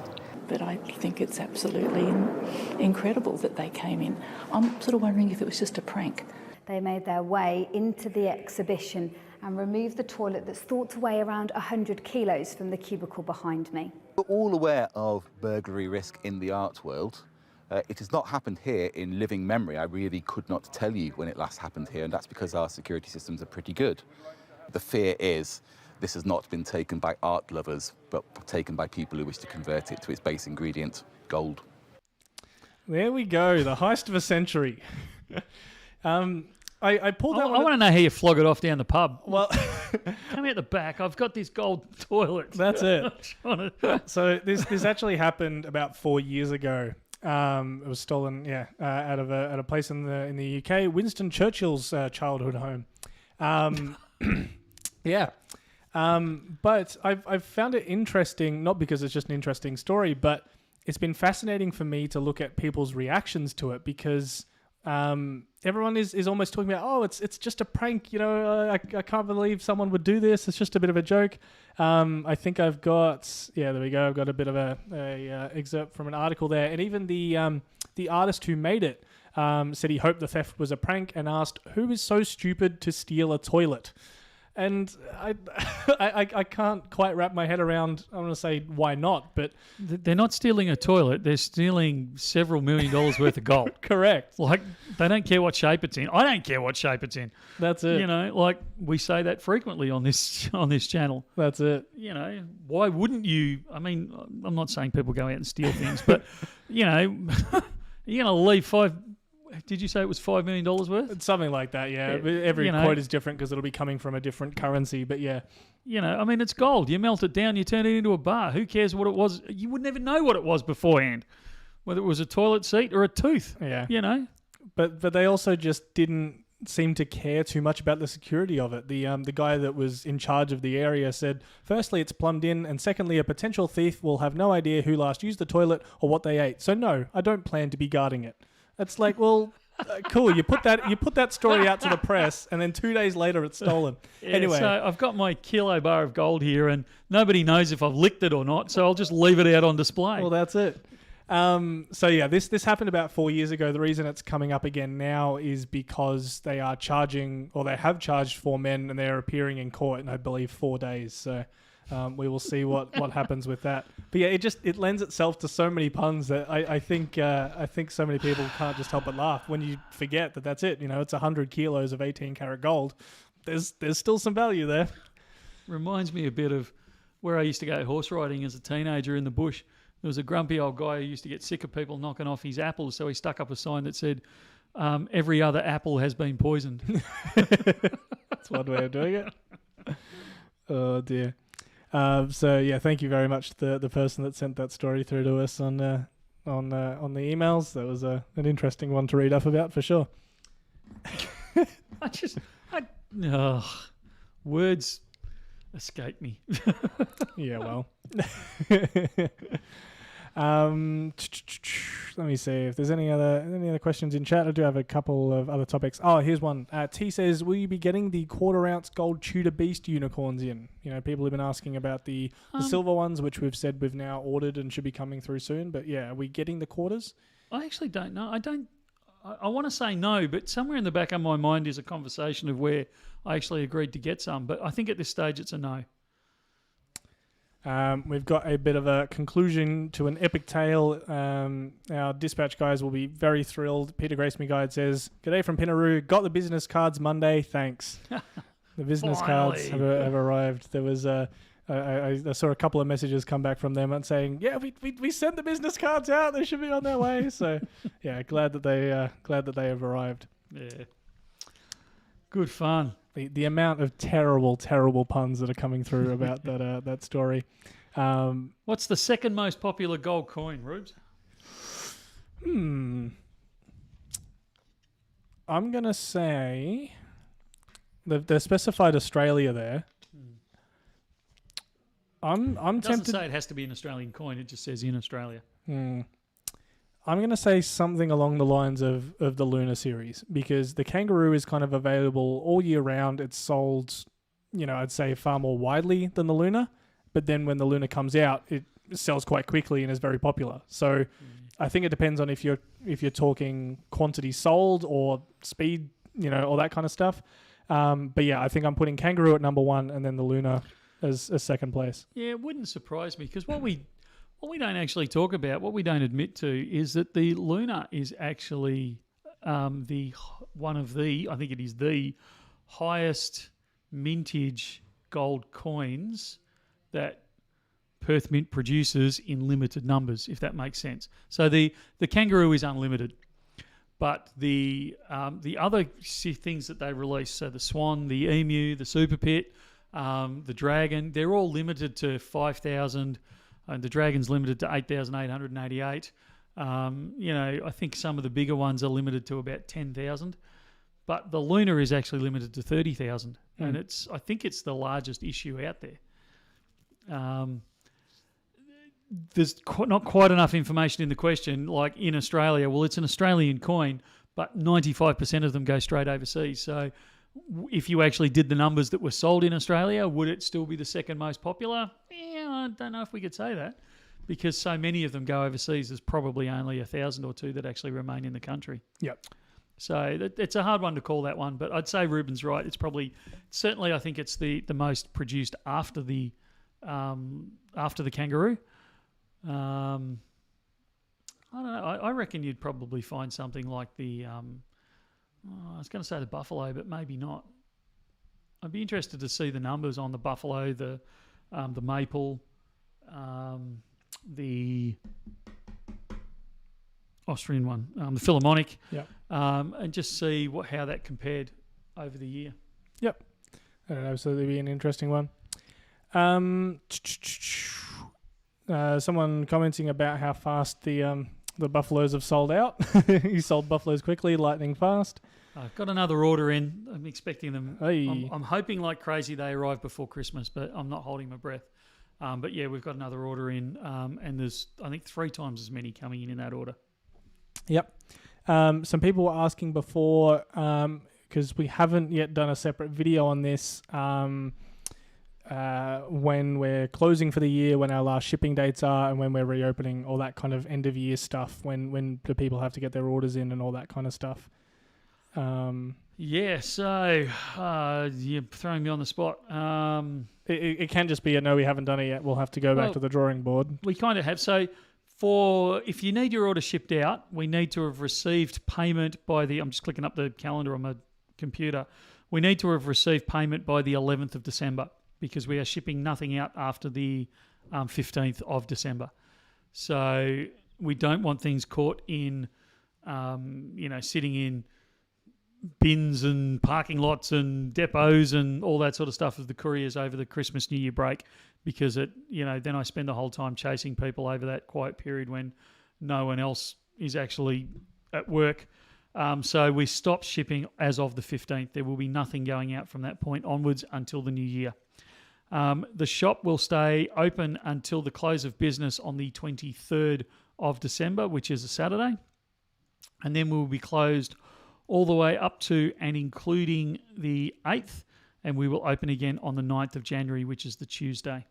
But I think it's absolutely incredible that they came in. I'm sort of wondering if it was just a prank. They made their way into the exhibition and removed the toilet that's thought to weigh around 100 kilos from the cubicle behind me. We're all aware of burglary risk in the art world. It has not happened here in living memory. I really could not tell you when it last happened here, and that's because our security systems are pretty good. The fear is this has not been taken by art lovers, but taken by people who wish to convert it to its base ingredient, gold. There we go, the heist of a century. I pulled out. I want to know how you flog it off down the pub. Well, come out the back. I've got this gold toilet. That's it. So this actually happened about 4 years ago. It was stolen, out of a place in the UK, Winston Churchill's childhood home. But I've found it interesting, not because it's just an interesting story, but it's been fascinating for me to look at people's reactions to it because everyone is almost talking about, oh, it's just a prank, I can't believe someone would do this. It's just a bit of a joke. I think I've got, there we go. I've got a bit of a excerpt from an article there. And even the artist who made it said he hoped the theft was a prank and asked, who is so stupid to steal a toilet? And I can't quite wrap my head around, I want to say why not, but... They're not stealing a toilet, they're stealing several $1 million worth of gold. Correct. Like, they don't care what shape it's in. I don't care what shape it's in. That's it. We say that frequently on this channel. That's it. Why wouldn't you... I mean, I'm not saying people go out and steal things, but, you're going to leave Did you say it was $5 million worth? Something like that, yeah. Every quote is different because it'll be coming from a different currency, but yeah. It's gold. You melt it down, you turn it into a bar. Who cares what it was? You would never know what it was beforehand, whether it was a toilet seat or a tooth. Yeah. But they also just didn't seem to care too much about the security of it. The guy that was in charge of the area said, firstly, it's plumbed in, and secondly, a potential thief will have no idea who last used the toilet or what they ate. So no, I don't plan to be guarding it. It's like, well, cool. You put that story out to the press, and then 2 days later, it's stolen. Anyway, so I've got my kilo bar of gold here, and nobody knows if I've licked it or not. So I'll just leave it out on display. Well, that's it. This happened about 4 years ago. The reason it's coming up again now is because they are charging, or they have charged 4 men, and they're appearing in court in, I believe, 4 days. So We will see what happens with that. But yeah, it lends itself to so many puns that I think so many people can't just help but laugh when you forget that that's it. It's 100 kilos of 18 karat gold. There's still some value there. Reminds me a bit of where I used to go horse riding as a teenager in the bush. There was a grumpy old guy who used to get sick of people knocking off his apples, so he stuck up a sign that said, every other apple has been poisoned. That's one way of doing it. Oh, dear. So, yeah, thank you very much to the person that sent that story through to us on the emails. That was an interesting one to read up about, for sure. Words escape me. Yeah, well. Let me see if there's any other questions in chat. I do have a couple of other topics. Oh, here's one. T says, will you be getting the 1/4 ounce gold Tudor Beast unicorns in? People have been asking about the silver ones, which we've said we've now ordered and should be coming through soon. But yeah, are we getting the quarters? I actually don't know. I want to say no, but somewhere in the back of my mind is a conversation of where I actually agreed to get some. But I think at this stage it's a no. We've got a bit of a conclusion to an epic tale. Our dispatch guys will be very thrilled. Peter Grace Me Guide says, "G'day from Pinaroo. Got the business cards Monday. Thanks." The business cards have arrived. There was I saw a couple of messages come back from them and saying, "Yeah, we sent the business cards out. They should be on their way." So, yeah, glad that they have arrived. Yeah, good fun. The amount of terrible puns that are coming through about that story. What's the second most popular gold coin, Rubes? I'm gonna say they've specified Australia there. I'm It doesn't tempted. say it has to be an Australian coin. It just says in Australia. I'm going to say something along the lines of the Luna series, because the kangaroo is kind of available all year round. It's sold, I'd say far more widely than the Luna, but then when the Luna comes out, it sells quite quickly and is very popular. So I think it depends on if you're talking quantity sold or speed, all that kind of stuff. But yeah, I think I'm putting kangaroo at number 1 and then the Luna as second place. Yeah, it wouldn't surprise me, because what we don't actually talk about, what we don't admit to, is that the Luna is actually I think it is the highest mintage gold coins that Perth Mint produces in limited numbers, if that makes sense. So the kangaroo is unlimited, but the other things that they release, so the swan, the emu, the super pit, the dragon, they're all limited to 5,000. And the Dragon's limited to 8,888. I think some of the bigger ones are limited to about 10,000. But the Luna is actually limited to 30,000. And I think it's the largest issue out there. There's not quite enough information in the question, like in Australia. Well, it's an Australian coin, but 95% of them go straight overseas. So if you actually did the numbers that were sold in Australia, would it still be the second most popular? Yeah, I don't know if we could say that, because so many of them go overseas. There's probably only 1,000 or 2 that actually remain in the country. Yep. So it's a hard one to call that one, but I'd say Ruben's right. It's certainly I think it's the most produced after the kangaroo. I don't know. I reckon you'd probably find something like the. I was going to say the buffalo, but maybe not. I'd be interested to see the numbers on the buffalo, the maple, the Austrian one, the Philharmonic, and just see how that compared over the year. Yep, that'd absolutely be an interesting one. Someone commenting about how fast the buffaloes have sold out. You sold buffaloes quickly, lightning fast. I've got another order in. I'm expecting them. Hey. I'm hoping like crazy they arrive before Christmas, but I'm not holding my breath. But yeah, we've got another order in, and there's, I think, 3 times as many coming in that order. Yep. Some people were asking before, because we haven't yet done a separate video on this, when we're closing for the year, when our last shipping dates are, and when we're reopening, all that kind of end of year stuff, when the people have to get their orders in and all that kind of stuff. Yeah, so you're throwing me on the spot. It can just be a no, we haven't done it yet. We'll have to go back to the drawing board. We kind of have. So if you need your order shipped out, we need to have received payment by I'm just clicking up the calendar on my computer. We need to have received payment by the 11th of December because we are shipping nothing out after the 15th of December. So we don't want things caught in, sitting in bins and parking lots and depots and all that sort of stuff of the couriers over the Christmas New Year break, because then I spend the whole time chasing people over that quiet period when no one else is actually at work. So we stopped shipping as of the 15th. There will be nothing going out from that point onwards until the new year. The shop will stay open until the close of business on the 23rd of December, which is a Saturday. And then we will be closed all the way up to and including the 8th, and we will open again on the 9th of January, which is the Tuesday.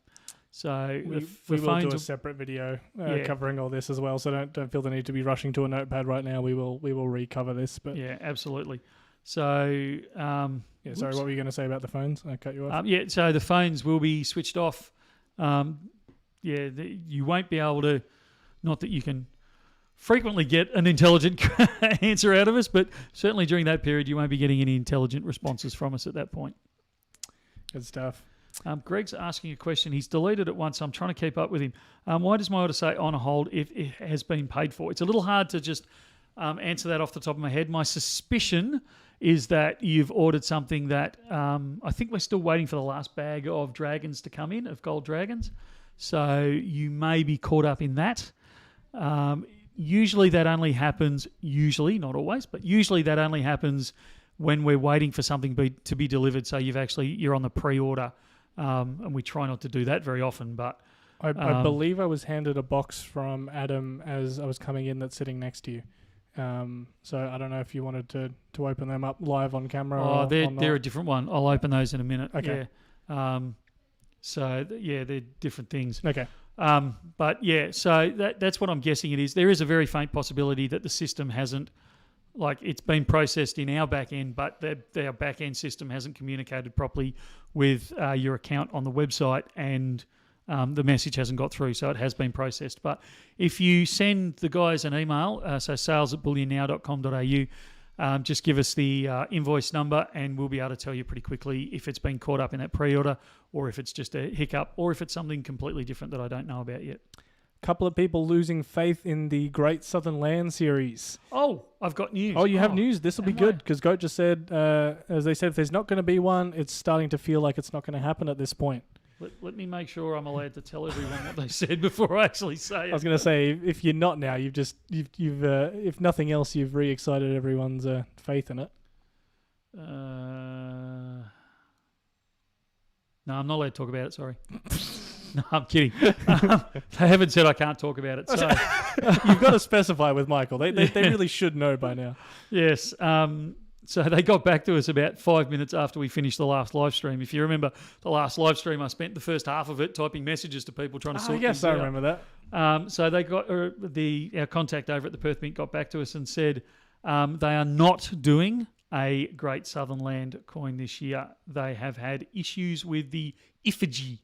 So we will do a separate video covering all this as well. So don't feel the need to be rushing to a notepad right now. We will recover this. But yeah, absolutely. So sorry, what were you going to say about the phones? I cut you off. So the phones will be switched off. You won't be able to. Not that you can frequently get an intelligent answer out of us, but certainly during that period, you won't be getting any intelligent responses from us at that point. Good stuff. Greg's asking a question. He's deleted it once, so I'm trying to keep up with him. Why does my order say on hold if it has been paid for? It's a little hard to just answer that off the top of my head. My suspicion is that you've ordered something that I think we're still waiting for the last bag of dragons to come in, of gold dragons. So you may be caught up in that. Usually that only happens, not always, but usually that only happens when we're waiting for something to be delivered. So you're on the pre-order, and we try not to do that very often. But I believe I was handed a box from Adam as I was coming in that's sitting next to you. So I don't know if you wanted to open them up live on camera. They're a different one. I'll open those in a minute. Okay. Yeah. They're different things. Okay. So that's what I'm guessing it is. There is a very faint possibility that the system hasn't, it's been processed in our back end, but their back end system hasn't communicated properly with your account on the website, and the message hasn't got through, so it has been processed. But if you send the guys an email, so sales@bullionnow.com.au, just give us the invoice number and we'll be able to tell you pretty quickly if it's been caught up in that pre-order or if it's just a hiccup or if it's something completely different that I don't know about yet. Couple of people losing faith in the Great Southern Land series. Oh, I've got news. Oh, you have news. This will be good because Goat just said, as they said, if there's not going to be one, it's starting to feel like it's not going to happen at this point. Let me make sure I'm allowed to tell everyone what they said before I actually say it. I was going to say, if you're not now, you've if nothing else, you've re-excited everyone's faith in it. No, I'm not allowed to talk about it, sorry. No, I'm kidding. They haven't said I can't talk about it. So you've got to specify with Michael. They really should know by now. Yes. So they got back to us about 5 minutes after we finished the last live stream. If you remember the last live stream, I spent the first half of it typing messages to people trying to sort things out. Yes, I remember that. So they got our contact over at the Perth Mint got back to us and said they are not doing a Great Southern Land coin this year. They have had issues with the effigy.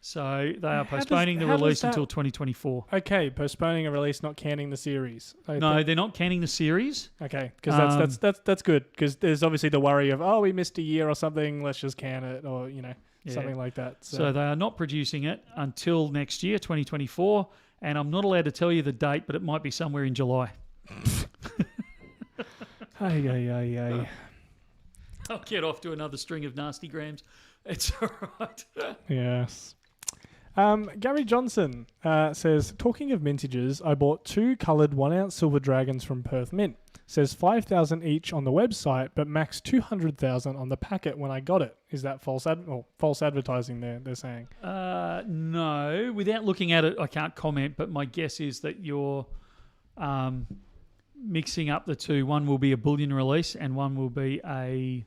So they are postponing the release until 2024. Okay, postponing a release, not canning the series. No, they're not canning the series. Okay, because that's good. Because there's obviously the worry of we missed a year or something. Let's just can it, or something like that. So they are not producing it until next year, 2024. And I'm not allowed to tell you the date, but it might be somewhere in July. Ay. I'll get off to another string of nasty grams. It's all right. Yes. Gary Johnson says, talking of mintages, I bought 2 coloured 1 ounce silver dragons from Perth Mint. Says 5,000 each on the website, but max 200,000 on the packet when I got it. Is that false advertising they're saying? No. Without looking at it, I can't comment, but my guess is that you're mixing up the two. One will be a bullion release and one will be a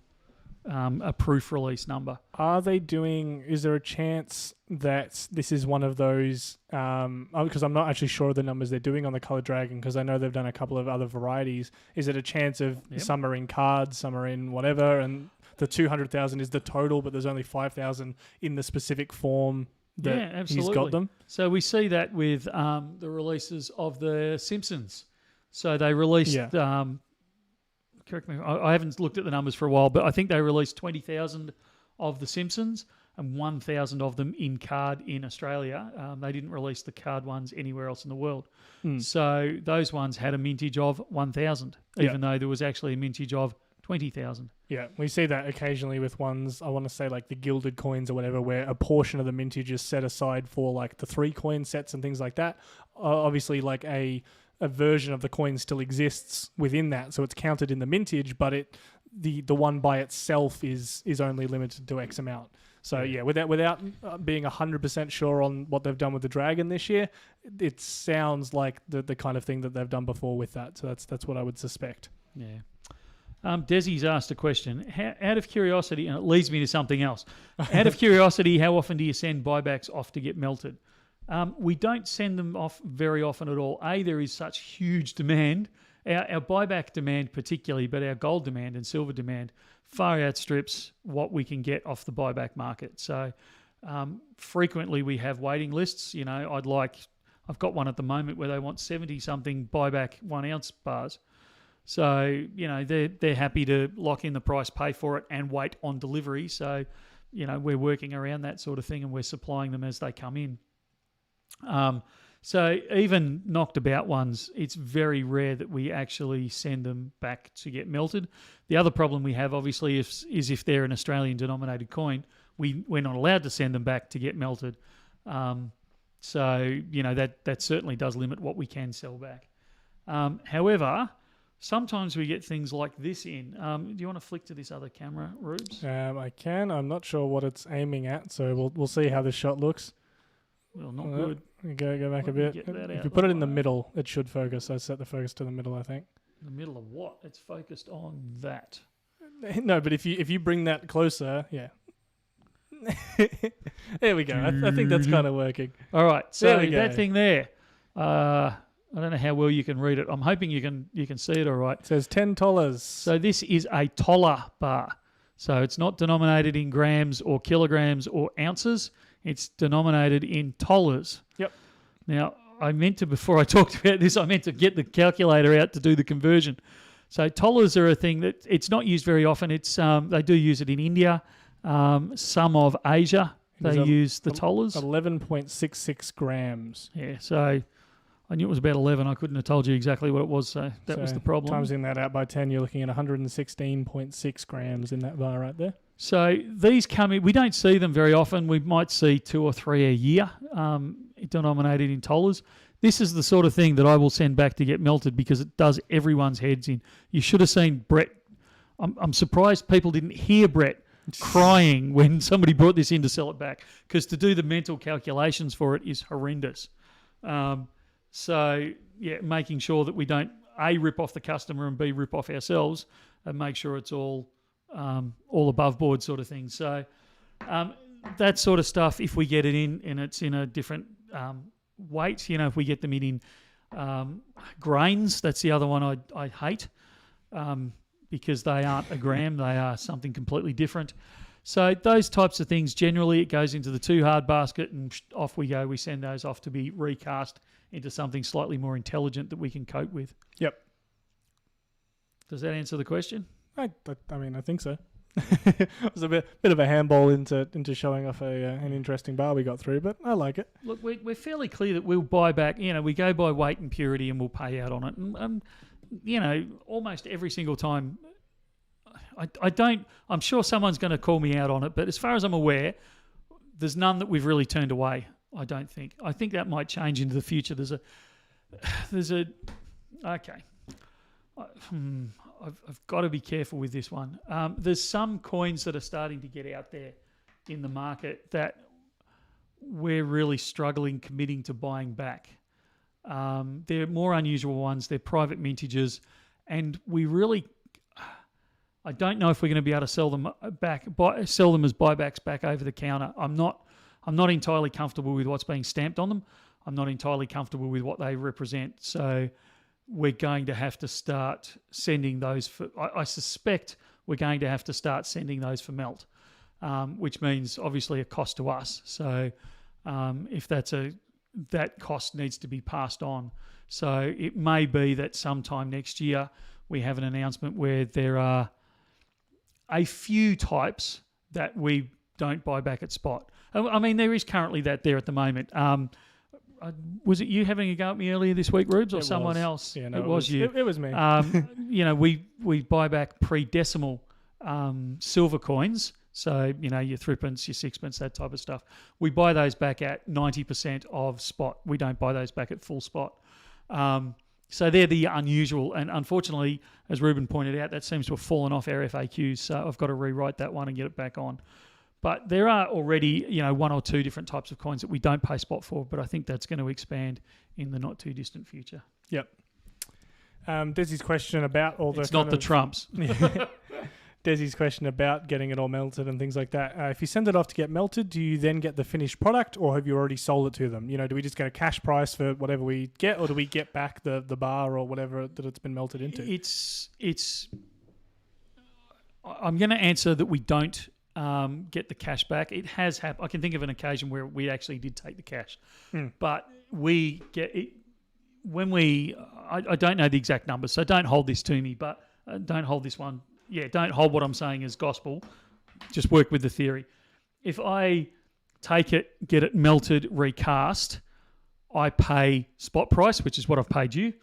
a proof release number. Is there a chance that this is one of those, because I'm not actually sure of the numbers they're doing on the Coloured Dragon, because I know they've done a couple of other varieties. Is it a chance of some are in cards, some are in whatever, and the 200,000 is the total, but there's only 5,000 in the specific form that he's got them? So we see that with the releases of the Simpsons. So they released... correct me, I haven't looked at the numbers for a while, but I think they released 20,000 of The Simpsons and 1,000 of them in card in Australia. They didn't release the card ones anywhere else in the world. So those ones had a mintage of 1,000, even though there was actually a mintage of 20,000. Yeah, we see that occasionally with ones, I want to say like the gilded coins or whatever, where a portion of the mintage is set aside for like the 3 coin sets and things like that. Obviously, like a version of the coin still exists within that, so it's counted in the mintage, but the one by itself is only limited to X amount. So without being 100% sure on what they've done with the Dragon this year, it sounds like the kind of thing that they've done before with that. So that's what I would suspect. Yeah. Desi's asked a question. Out of curiosity, and it leads me to something else. Out of curiosity, how often do you send buybacks off to get melted? We don't send them off very often at all. There is such huge demand. Our buyback demand particularly, but our gold demand and silver demand far outstrips what we can get off the buyback market. So frequently we have waiting lists. I've got one at the moment where they want 70-something buyback 1 ounce bars. So, they're happy to lock in the price, pay for it, and wait on delivery. So, we're working around that sort of thing and we're supplying them as they come in. So even knocked about ones, it's very rare that we actually send them back to get melted. The other problem we have, obviously, is if they're an Australian denominated coin, we're not allowed to send them back to get melted. So, that certainly does limit what we can sell back. However, sometimes we get things like this in. Do you want to flick to this other camera, Rubes? I can. I'm not sure what it's aiming at, so we'll see how this shot looks. Well, not good. Go back a bit. If you put it in the middle, it should focus. I set the focus to the middle, I think. The middle of what? It's focused on that. No, but if you bring that closer, yeah. There we go. I think that's kind of working. All right. So that thing there, I don't know how well you can read it. I'm hoping you can see it all right. It says $10. So this is a $1 bar. So it's not denominated in grams or kilograms or ounces. It's denominated in dollars. Yep. Now, before I talked about this, I meant to get the calculator out to do the conversion. So dollars are a thing that it's not used very often. It's they do use it in India, some of Asia. They use the dollars. 11.66 grams. Yeah, so I knew it was about 11. I couldn't have told you exactly what it was, so that was the problem. Timesing that out by 10, you're looking at 116.6 grams in that bar right there. So these come in, we don't see them very often. We might see 2 or 3 a year denominated in dollars. This is the sort of thing that I will send back to get melted because it does everyone's heads in. You should have seen Brett. I'm surprised people didn't hear Brett crying when somebody brought this in to sell it back, because to do the mental calculations for it is horrendous. So, making sure that we don't, A, rip off the customer, and B, rip off ourselves, and make sure it's all above board sort of thing. So that sort of stuff, if we get it in and it's in a different weight, if we get them in grains, that's the other one I hate, because they aren't a gram, they are something completely different. So those types of things, generally it goes into the too hard basket and off we go. We send those off to be recast into something slightly more intelligent that we can cope with. Yep. Does that answer the question? I think so. It was a bit of a handball into showing off an interesting bar we got through, but I like it. Look, we're fairly clear that we'll buy back, we go by weight and purity and we'll pay out on it. And almost every single time, I'm sure someone's going to call me out on it, but as far as I'm aware, there's none that we've really turned away, I don't think. I think that might change into the future. Okay. I've got to be careful with this one. There's some coins that are starting to get out there in the market that we're really struggling committing to buying back. They're more unusual ones. They're private mintages, and we really, I don't know if we're going to be able to sell them sell them as buybacks back over the counter. I'm not entirely comfortable with what's being stamped on them. I'm not entirely comfortable with what they represent. So we're going to have to start sending those for. I suspect we're going to have to start sending those for melt, which means obviously a cost to us. So if that cost needs to be passed on. So it may be that sometime next year we have an announcement where there are a few types that we don't buy back at spot. I mean, there is currently that there at the moment. Was it you having a go at me earlier this week, Rubes, or It someone was. else? Yeah, no, it was you. It was me. We buy back pre-decimal silver coins. So, your threepence, your sixpence, that type of stuff. We buy those back at 90% of spot. We don't buy those back at full spot. So they're the unusual. And unfortunately, as Ruben pointed out, that seems to have fallen off our FAQs. So I've got to rewrite that one and get it back on. But there are already, one or two different types of coins that we don't pay spot for. But I think that's going to expand in the not too distant future. Yep. Desi's question about all the... It's not the Trumps. Desi's question about getting it all melted and things like that. If you send it off to get melted, do you then get the finished product, or have you already sold it to them? Do we just get a cash price for whatever we get, or do we get back the bar or whatever that it's been melted into? I'm going to answer that we don't get the cash back. It has happened. I can think of an occasion where we actually did take the cash, but we get it when we. I don't know the exact numbers, so don't hold this to me. But don't hold this one. Yeah, don't hold what I'm saying as gospel. Just work with the theory. If I take it, get it melted, recast, I pay spot price, which is what I've paid you.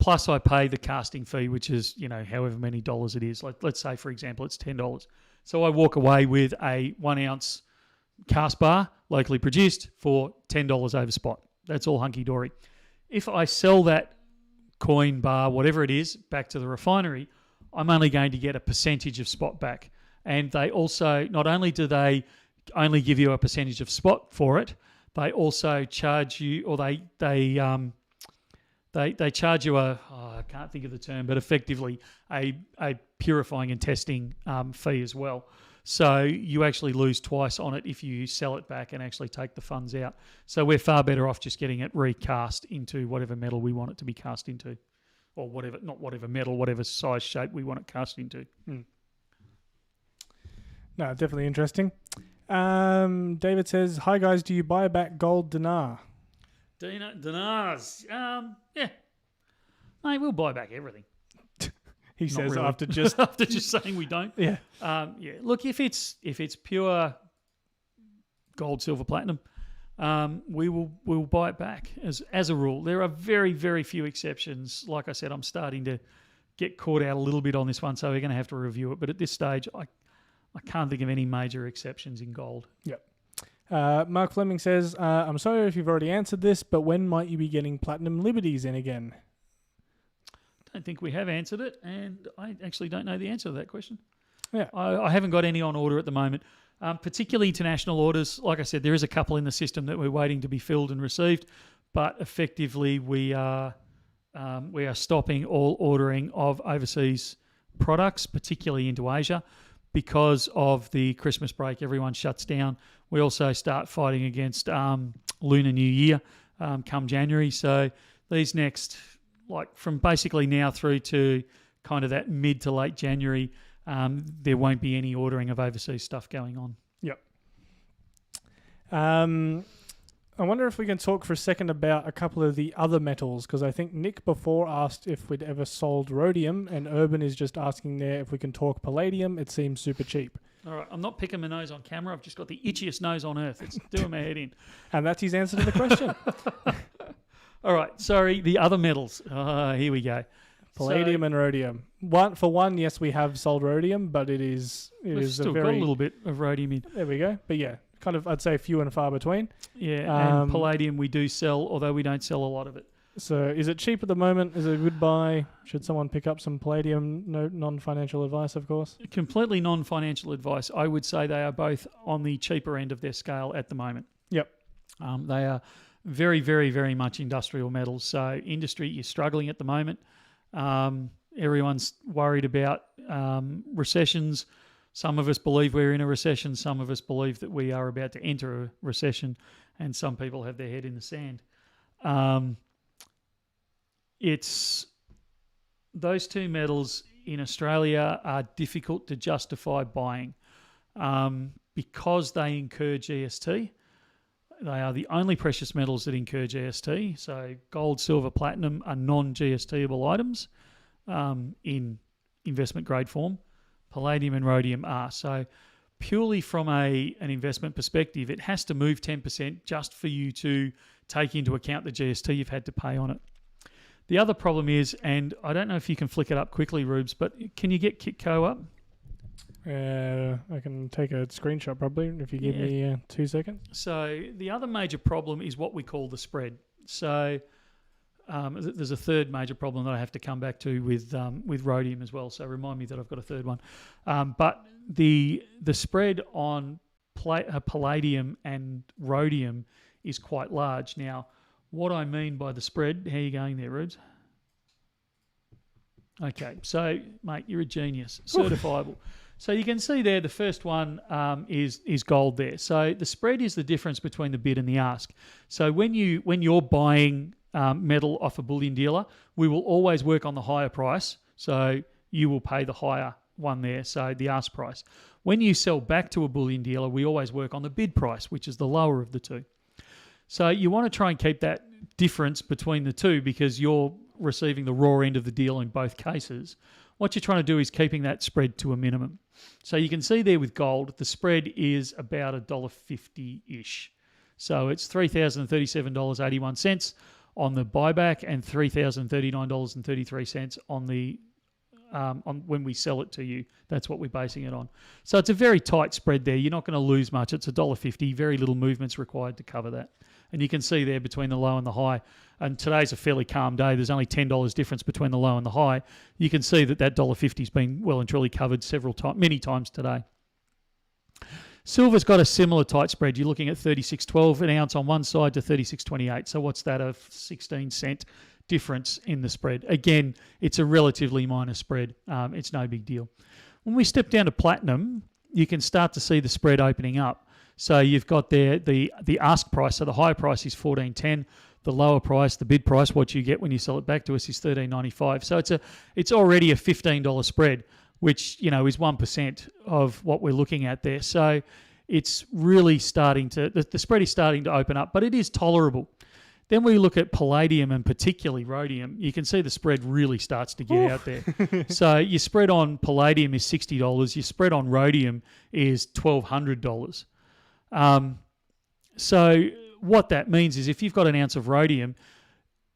Plus I pay the casting fee, which is, however many dollars it is. Let's say, for example, it's $10. So I walk away with a 1 ounce cast bar, locally produced, for $10 over spot. That's all hunky-dory. If I sell that coin bar, whatever it is, back to the refinery, I'm only going to get a percentage of spot back. And they also, not only do they only give you a percentage of spot for it, they also charge you, or they charge you I can't think of the term, but effectively a purifying and testing fee as well. So you actually lose twice on it if you sell it back and actually take the funds out. So we're far better off just getting it recast into whatever metal we want it to be cast into. Or whatever, not whatever metal, whatever size, shape we want it cast into. No, definitely interesting. David says, "Hi guys, do you buy back gold dinar?" Dinars. Yeah. Mate, we'll buy back everything. He Not says really. after just after just saying we don't. Yeah. Yeah. Look, if it's pure gold, silver, platinum, we'll buy it back as a rule. There are very, very few exceptions. Like I said, I'm starting to get caught out a little bit on this one, so we're going to have to review it. But at this stage, I can't think of any major exceptions in gold. Yep. Mark Fleming says, "I'm sorry if you've already answered this, but when might you be getting platinum liberties in again?" I don't think we have answered it, and I actually don't know the answer to that question. Yeah. I haven't got any on order at the moment. Particularly international orders. Like I said, there is a couple in the system that we're waiting to be filled and received, but effectively we are stopping all ordering of overseas products, particularly into Asia, because of the Christmas break. Everyone shuts down. We also start fighting against Lunar New Year come January. So these next, from basically now through to kind of that mid to late January, there won't be any ordering of overseas stuff going on. Yep. I wonder if we can talk for a second about a couple of the other metals, because I think Nick before asked if we'd ever sold rhodium, and Urban is just asking there if we can talk palladium. It seems super cheap. All right, I'm not picking my nose on camera. I've just got the itchiest nose on earth. It's doing my head in. And that's his answer to the question. All right, sorry, the other metals. Here we go. Palladium and rhodium. Yes, we have sold rhodium, but we've still got a little bit of rhodium in. There we go. But yeah, kind of, I'd say few and far between. Yeah, and palladium we do sell, although we don't sell a lot of it. So is it cheap at the moment? Is it a good buy? Should someone pick up some palladium? No non-financial advice, of course. Completely non-financial advice. I would say they are both on the cheaper end of their scale at the moment. Yep. They are very, very, very much industrial metals. So industry is struggling at the moment. Everyone's worried about recessions. Some of us believe we're in a recession. Some of us believe that we are about to enter a recession, and some people have their head in the sand. It's those two metals in Australia are difficult to justify buying because they incur GST. They are the only precious metals that incur GST. So gold, silver, platinum are non-GSTable items in investment grade form. Palladium and rhodium are. So purely from an investment perspective, it has to move 10% just for you to take into account the GST you've had to pay on it. The other problem is, and I don't know if you can flick it up quickly, Rubes, but can you get Kitco up? I can take a screenshot probably if you give me 2 seconds. So the other major problem is what we call the spread. So there's a third major problem that I have to come back to with rhodium as well. So remind me that I've got a third one. But the spread on palladium and rhodium is quite large. Now, what I mean by the spread, how are you going there, Rubes? Okay, so, mate, you're a genius. Certifiable. So you can see there the first one is gold there. So the spread is the difference between the bid and the ask. So when you're buying metal off a bullion dealer, we will always work on the higher price. So you will pay the higher one there, so the ask price. When you sell back to a bullion dealer, we always work on the bid price, which is the lower of the two. So you want to try and keep that difference between the two because you're receiving the raw end of the deal in both cases. What you're trying to do is keeping that spread to a minimum. So you can see there with gold, the spread is about $1.50-ish. So it's $3,037.81 on the buyback and $3,039.33 on the on when we sell it to you. That's what we're basing it on. So it's a very tight spread there. You're not going to lose much. It's $1.50. Very little movement's required to cover that. And you can see there between the low and the high. And today's a fairly calm day. There's only $10 difference between the low and the high. You can see that $1.50's been well and truly covered many times today. Silver's got a similar tight spread. You're looking at 36.12 an ounce on one side to 36.28. So what's that? A 16-cent difference in the spread. Again, it's a relatively minor spread. It's no big deal. When we step down to platinum, you can start to see the spread opening up. So you've got there the ask price. So the higher price is $14.10. The lower price, the bid price, what you get when you sell it back to us is $13.95. So it's already a $15 spread, which is 1% of what we're looking at there. So it's really starting to the spread is starting to open up, but it is tolerable. Then we look at palladium and particularly rhodium. You can see the spread really starts to get out there. So your spread on palladium is $60. Your spread on rhodium is $1,200. So what that means is if you've got an ounce of rhodium,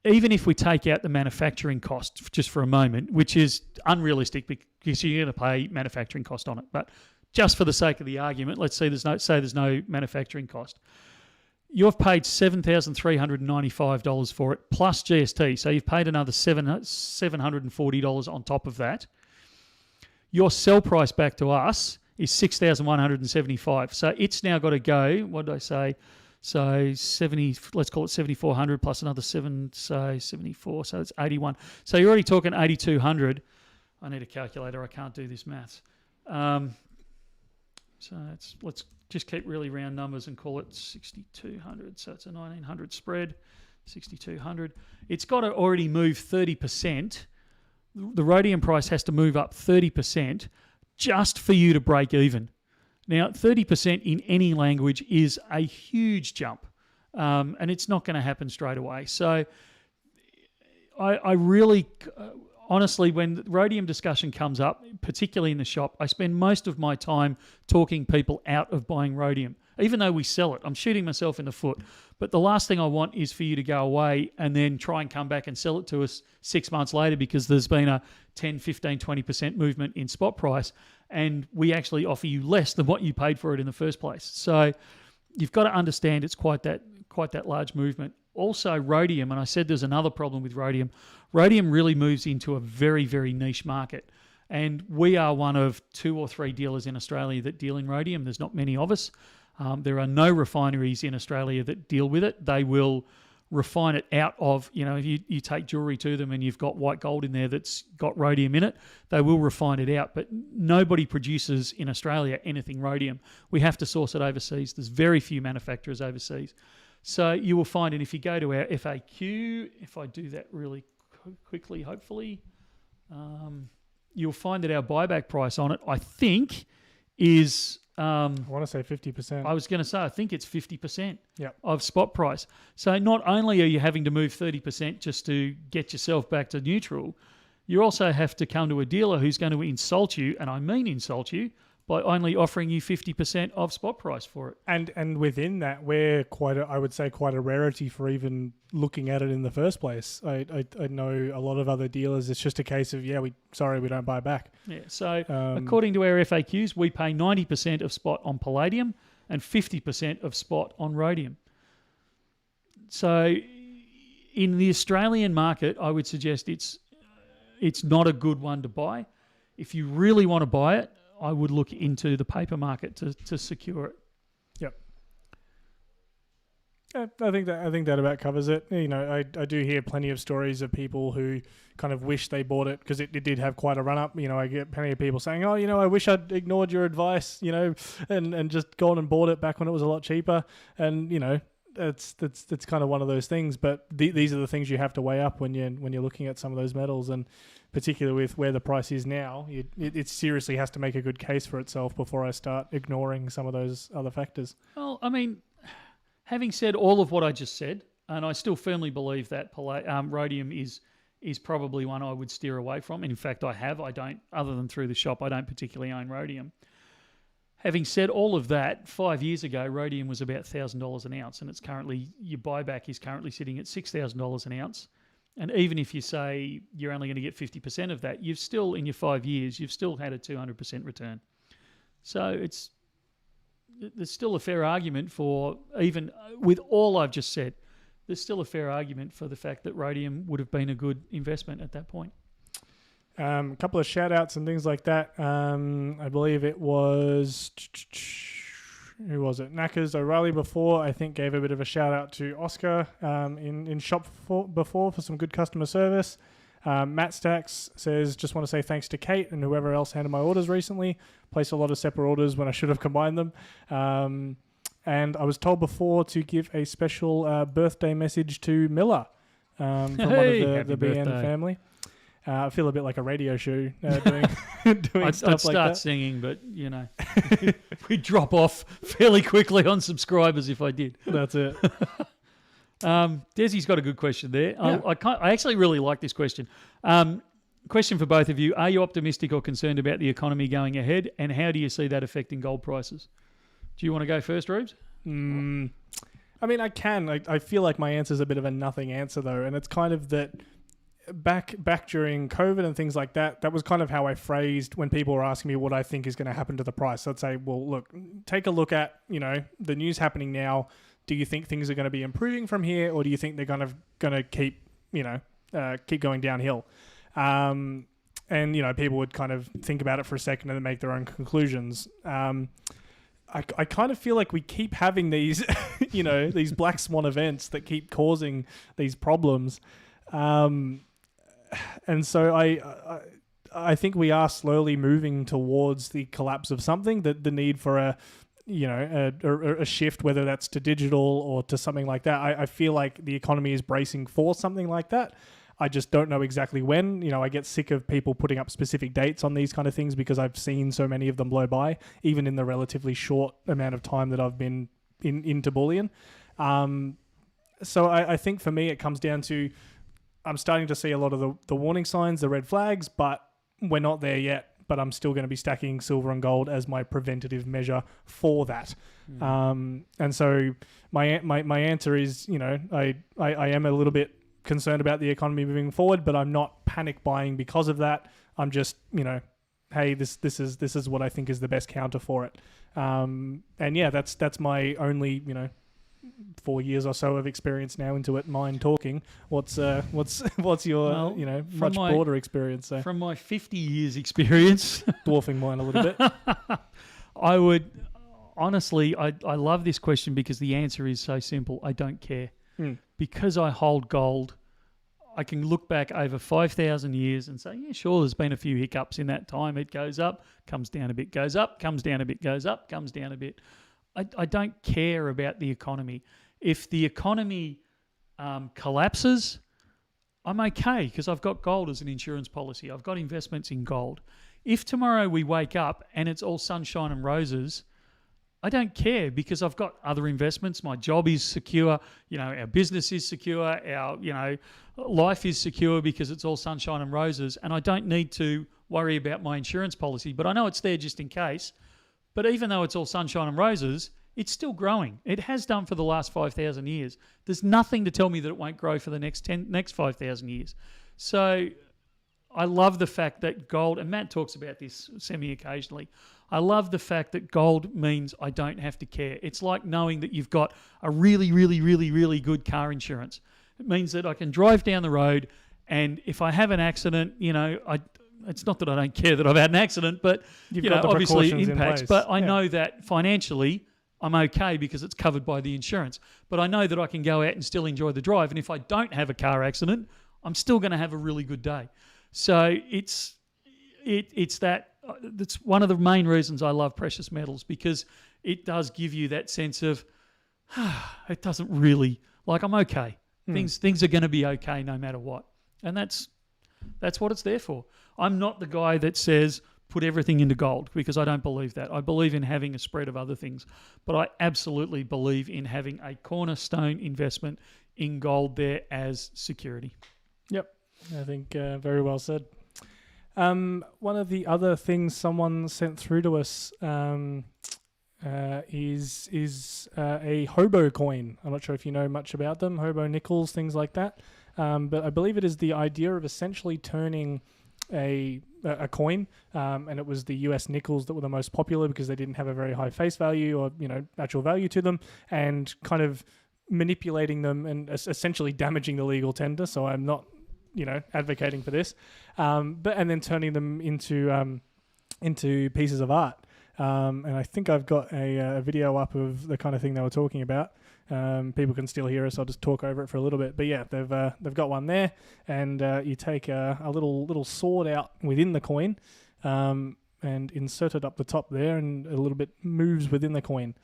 even if we take out the manufacturing cost just for a moment, which is unrealistic because you're going to pay manufacturing cost on it, but just for the sake of the argument, let's say there's no manufacturing cost. You've paid $7,395 for it plus GST, so you've paid another $740 on top of that. Your sell price back to us is $6,175. So it's now got to go, what did I say? So 70, let's call it 7,400 plus another 74, so it's 81. So you're already talking 8,200. I need a calculator, I can't do this maths. So let's just keep really round numbers and call it 6,200. So it's a 1,900 spread, 6,200. It's got to already move 30%. The rhodium price has to move up 30% just for you to break even. Now, 30% in any language is a huge jump, and it's not going to happen straight away. So I really, honestly, when the rhodium discussion comes up, particularly in the shop, I spend most of my time talking people out of buying rhodium. Even though we sell it, I'm shooting myself in the foot. But the last thing I want is for you to go away and then try and come back and sell it to us 6 months later because there's been a 10, 15, 20% movement in spot price and we actually offer you less than what you paid for it in the first place. So you've got to understand it's quite that large movement. Also, rhodium, and I said there's another problem with rhodium. Rhodium really moves into a very, very niche market. And we are one of 2 or 3 dealers in Australia that deal in rhodium. There's not many of us. There are no refineries in Australia that deal with it. They will refine it out of, if you take jewellery to them and you've got white gold in there that's got rhodium in it, they will refine it out. But nobody produces in Australia anything rhodium. We have to source it overseas. There's very few manufacturers overseas. So you will find, and if you go to our FAQ, if I do that really quickly, hopefully, you'll find that our buyback price on it, I think, is... I want to say 50%. I was going to say, I think it's 50% Yep. of spot price. So not only are you having to move 30% just to get yourself back to neutral, you also have to come to a dealer who's going to insult you, and I mean insult you, by only offering you 50% of spot price for it. And within that, we're I would say quite a rarity for even looking at it in the first place. I know a lot of other dealers, it's just a case of, we don't buy back. Yeah, so according to our FAQs, we pay 90% of spot on palladium and 50% of spot on rhodium. So in the Australian market, I would suggest it's not a good one to buy. If you really want to buy it, I would look into the paper market to secure it. Yep. I think that about covers it. I do hear plenty of stories of people who kind of wish they bought it because it did have quite a run up. I get plenty of people saying, I wish I'd ignored your advice, and just gone and bought it back when it was a lot cheaper. And, it's kind of one of those things. But these are the things you have to weigh up when you're looking at some of those metals, and particularly with where the price is now, it seriously has to make a good case for itself before I start ignoring some of those other factors. Well, I mean, having said all of what I just said, and I still firmly believe that rhodium is probably one I would steer away from. And in fact, I don't, other than through the shop, I don't particularly own rhodium. Having said all of that, 5 years ago, rhodium was about $1,000 an ounce, and your buyback is currently sitting at $6,000 an ounce. And even if you say you're only going to get 50% of that, you've still, in your 5 years, you've still had a 200% return. So there's still a fair argument for, even with all I've just said, there's still a fair argument for the fact that rhodium would have been a good investment at that point. A couple of shout outs and things like that. I believe it was... Who was it? Knackers O'Reilly before, I think, gave a bit of a shout out to Oscar in shop before for some good customer service. Matt Stacks says, just want to say thanks to Kate and whoever else handled my orders recently. Placed a lot of separate orders when I should have combined them. And I was told before to give a special birthday message to Miller from one of the BN family. I feel a bit like a radio show doing I'd stuff like start that. singing, but, we'd drop off fairly quickly on subscribers if I did. That's it. Desi's got a good question there. Yeah. I actually really like this question. Question for both of you. Are you optimistic or concerned about the economy going ahead, and how do you see that affecting gold prices? Do you want to go first, Rubes? I mean, I can. I feel like my answer is a bit of a nothing answer, though, and it's kind of that... Back during COVID and things like that, that was kind of how I phrased when people were asking me what I think is going to happen to the price. I'd say, well, look, take a look at, the news happening now. Do you think things are going to be improving from here, or do you think they're going to keep, keep going downhill? And, people would kind of think about it for a second and then make their own conclusions. I kind of feel like we keep having these, these black swan events that keep causing these problems. And so I think we are slowly moving towards the collapse of something, that the need for a shift, whether that's to digital or to something like that. I feel like the economy is bracing for something like that. I just don't know exactly when. I get sick of people putting up specific dates on these kind of things because I've seen so many of them blow by, even in the relatively short amount of time that I've been into bullion. So I think for me, it comes down to, I'm starting to see a lot of the warning signs, the red flags, but we're not there yet. But I'm still going to be stacking silver and gold as my preventative measure for that. And so my answer is, I am a little bit concerned about the economy moving forward, but I'm not panic buying because of that. I'm just, hey, this is what I think is the best counter for it. And yeah, that's my only, 4 years or so of experience now into it. Mine talking. What's your much broader experience? So. From my 50 years experience, dwarfing mine a little bit. I would honestly, I love this question because the answer is so simple. I don't care. because I hold gold, I can look back over 5,000 years and say, yeah, sure, there's been a few hiccups in that time. It goes up, comes down a bit, goes up, comes down a bit, goes up, comes down a bit. I don't care about the economy. If the economy collapses, I'm okay because I've got gold as an insurance policy. I've got investments in gold. If tomorrow we wake up and it's all sunshine and roses, I don't care because I've got other investments. My job is secure. Our business is secure. Our, life is secure because it's all sunshine and roses. And I don't need to worry about my insurance policy, but I know it's there just in case. But even though it's all sunshine and roses, it's still growing. It has done for the last 5,000 years. There's nothing to tell me that it won't grow for the next 5,000 years. So I love the fact that gold, and Matt talks about this semi-occasionally, I love the fact that gold means I don't have to care. It's like knowing that you've got a really, really, really, really good car insurance. It means that I can drive down the road, and if I have an accident, it's not that I don't care that I've had an accident, but obviously it impacts. But I know that financially I'm okay because it's covered by the insurance. But I know that I can go out and still enjoy the drive. And if I don't have a car accident, I'm still going to have a really good day. So it's that. That's one of the main reasons I love precious metals, because it does give you that sense of it doesn't really, I'm okay. Things are going to be okay no matter what. And that's what it's there for. I'm not the guy that says put everything into gold, because I don't believe that. I believe in having a spread of other things. But I absolutely believe in having a cornerstone investment in gold there as security. Yep. I think very well said. One of the other things someone sent through to us is a Hobo coin. I'm not sure if you know much about them, Hobo nickels, things like that. But I believe it is the idea of essentially turning a coin, and it was the US nickels that were the most popular because they didn't have a very high face value or actual value to them, and kind of manipulating them and essentially damaging the legal tender. So I'm not advocating for this, and then turning them into pieces of art. And I think I've got a video up of the kind of thing they were talking about. People can still hear us. I'll just talk over it for a little bit. But yeah, they've got one there, and you take a little sword out within the coin, and insert it up the top there, and a little bit moves within the coin.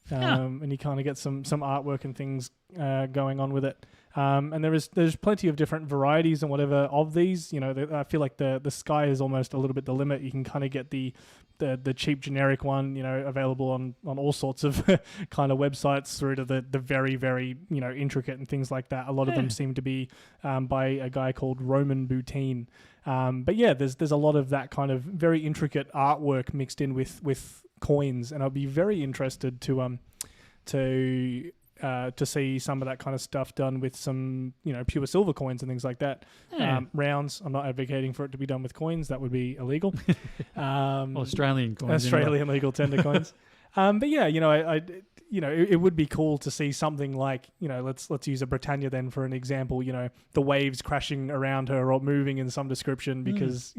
And you kind of get some artwork and things going on with it. And there's plenty of different varieties and whatever of these. I feel like the sky is almost a little bit the limit. You can kind of get the cheap generic one, available on all sorts of kind of websites, through to the very, very, intricate and things like that. A lot of them seem to be by a guy called Roman Boutine. But yeah, there's a lot of that kind of very intricate artwork mixed in with coins, and I'd be very interested to see some of that kind of stuff done with some, pure silver coins and things like that. Yeah. Rounds, I'm not advocating for it to be done with coins. That would be illegal. Australian coins. Australian legal tender coins. But yeah, it would be cool to see something like, let's use a Britannia then for an example, the waves crashing around her or moving in some description, because,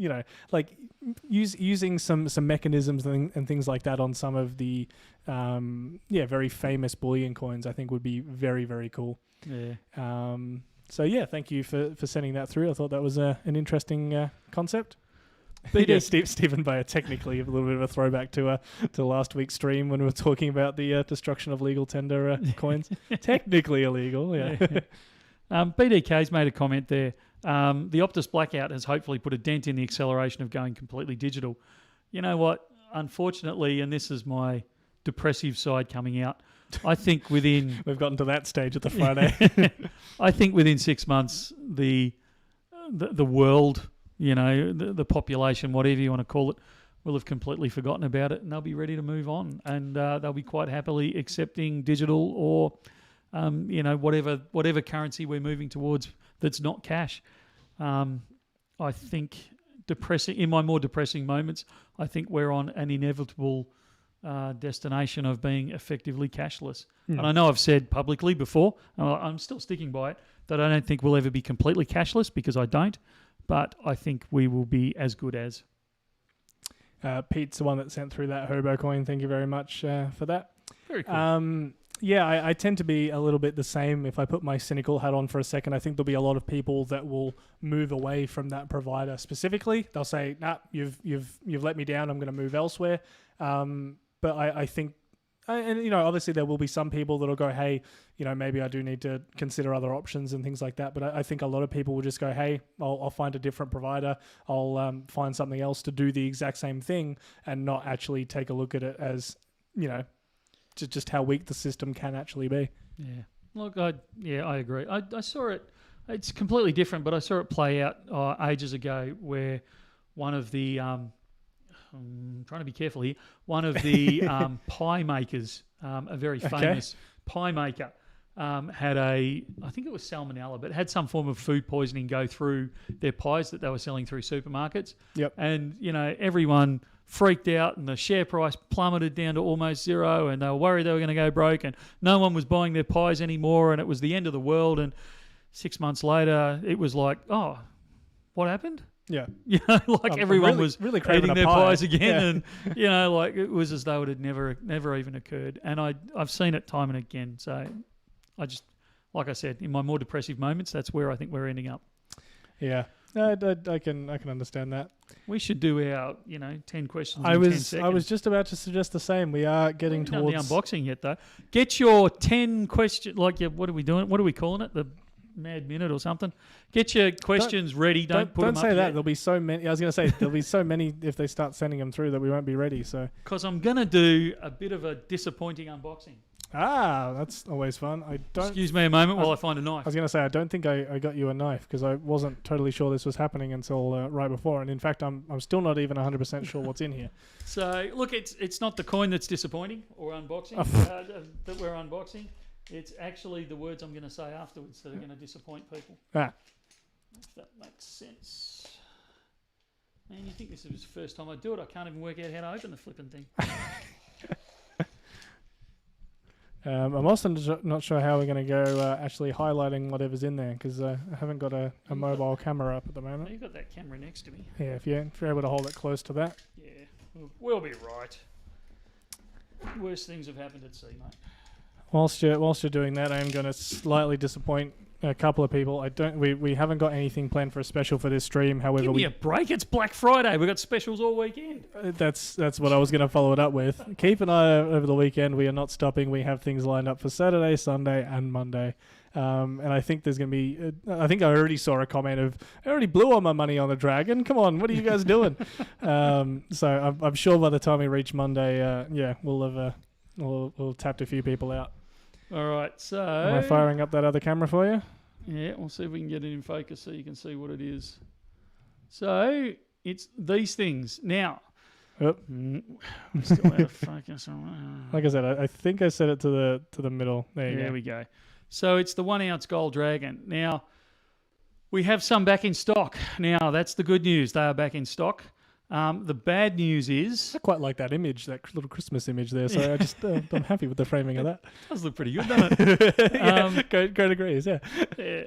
using some mechanisms and things like that on some of the, very famous bullion coins, I think would be very, very cool. Yeah. So yeah, thank you for sending that through. I thought that was an interesting concept. Stephen Bayer, technically a little bit of a throwback to last week's stream when we were talking about the destruction of legal tender coins. Technically illegal, yeah. BDK's made a comment there. The Optus blackout has hopefully put a dent in the acceleration of going completely digital. You know what? Unfortunately, and this is my depressive side coming out, I think within... We've gotten to that stage at the Friday. I think within 6 months, the world... the population, whatever you want to call it, will have completely forgotten about it, and they'll be ready to move on, and they'll be quite happily accepting digital or, whatever currency we're moving towards that's not cash. I think in my more depressing moments, I think we're on an inevitable destination of being effectively cashless. And I know I've said publicly before, and I'm still sticking by it, that I don't think we'll ever be completely cashless, because I don't. But I think we will be as good as. Pete's the one that sent through that Hobo coin. Thank you very much for that. Very cool. Yeah, I tend to be a little bit the same. If I put my cynical hat on for a second, I think there'll be a lot of people that will move away from that provider specifically. They'll say, "Nah, you've let me down. I'm going to move elsewhere." But I think, and obviously there will be some people that'll go, "Hey, maybe I do need to consider other options and things like that." But I think a lot of people will just go, "Hey, I'll find a different provider. I'll find something else to do the exact same thing," and not actually take a look at it as just how weak the system can actually be. Yeah. Look, I agree. I saw it. It's completely different, but I saw it play out ages ago where one of the I'm trying to be careful here. One of the pie makers, a very famous pie maker, had I think it was salmonella, but had some form of food poisoning go through their pies that they were selling through supermarkets. Yep. And everyone freaked out, and the share price plummeted down to almost zero, and they were worried they were going to go broke, and no one was buying their pies anymore, and it was the end of the world. And 6 months later, it was like, oh, what happened? Yeah. Everyone was really eating their pie. pies again, and it was as though it had never even occurred. And I've seen it time and again. So I just, like I said, in my more depressive moments, that's where I think we're ending up. Yeah. I can understand that. We should do our 10 questions. I in 10 was seconds. just about to suggest the same. We are getting We haven't towards done the unboxing yet, though. Get your 10 questions. What are we doing? What are we calling it? The Mad Minute or something? Get your questions ready. Don't put them up say that. yet. There'll be so many. I was going to say there'll be so many if they start sending them through that we won't be ready. So because I'm going to do a bit of a disappointing unboxing. That's always fun. Excuse me a moment while I find a knife. I was going to say, I don't think I got you a knife because I wasn't totally sure this was happening until right before. And in fact, I'm still not even 100% sure what's in here. So, look, it's not the coin that's disappointing or unboxing that we're unboxing. It's actually the words I'm going to say afterwards that are going to disappoint people. If that makes sense. Man, you think this is the first time I do it? I can't even work out how to open the flipping thing. I'm also not sure how we're going to go actually highlighting whatever's in there because I haven't got a mobile camera up at the moment. You've got that camera next to me. Yeah, if you're able to hold it close to that. Yeah, we'll be right. Worst things have happened at sea, mate. Whilst you're doing that, I am going to slightly disappoint a couple of people. We haven't got anything planned for a special for this stream. However, give me a break. It's Black Friday. We've got specials all weekend. That's what I was going to follow it up with. Keep an eye over the weekend. We are not stopping. We have things lined up for Saturday, Sunday, and Monday. And I think there's going to be. I think I already saw a comment of, "I already blew all my money on the dragon. Come on, what are you guys doing?" So I'm sure by the time we reach Monday, we'll have we'll tapped a few people out. All right, so... Am I firing up that other camera for you? Yeah, we'll see if we can get it in focus so you can see what it is. So, it's these things. Now... Yep. Still out of focus. Like I said, I think I set it to the middle. There we go. So, it's the 1 ounce gold dragon. Now, we have some back in stock. Now, that's the good news. They are back in stock. The bad news is... I quite like that image, that little Christmas image there. So I'm happy with the framing of that. Does look pretty good, doesn't it? Great agrees, yeah.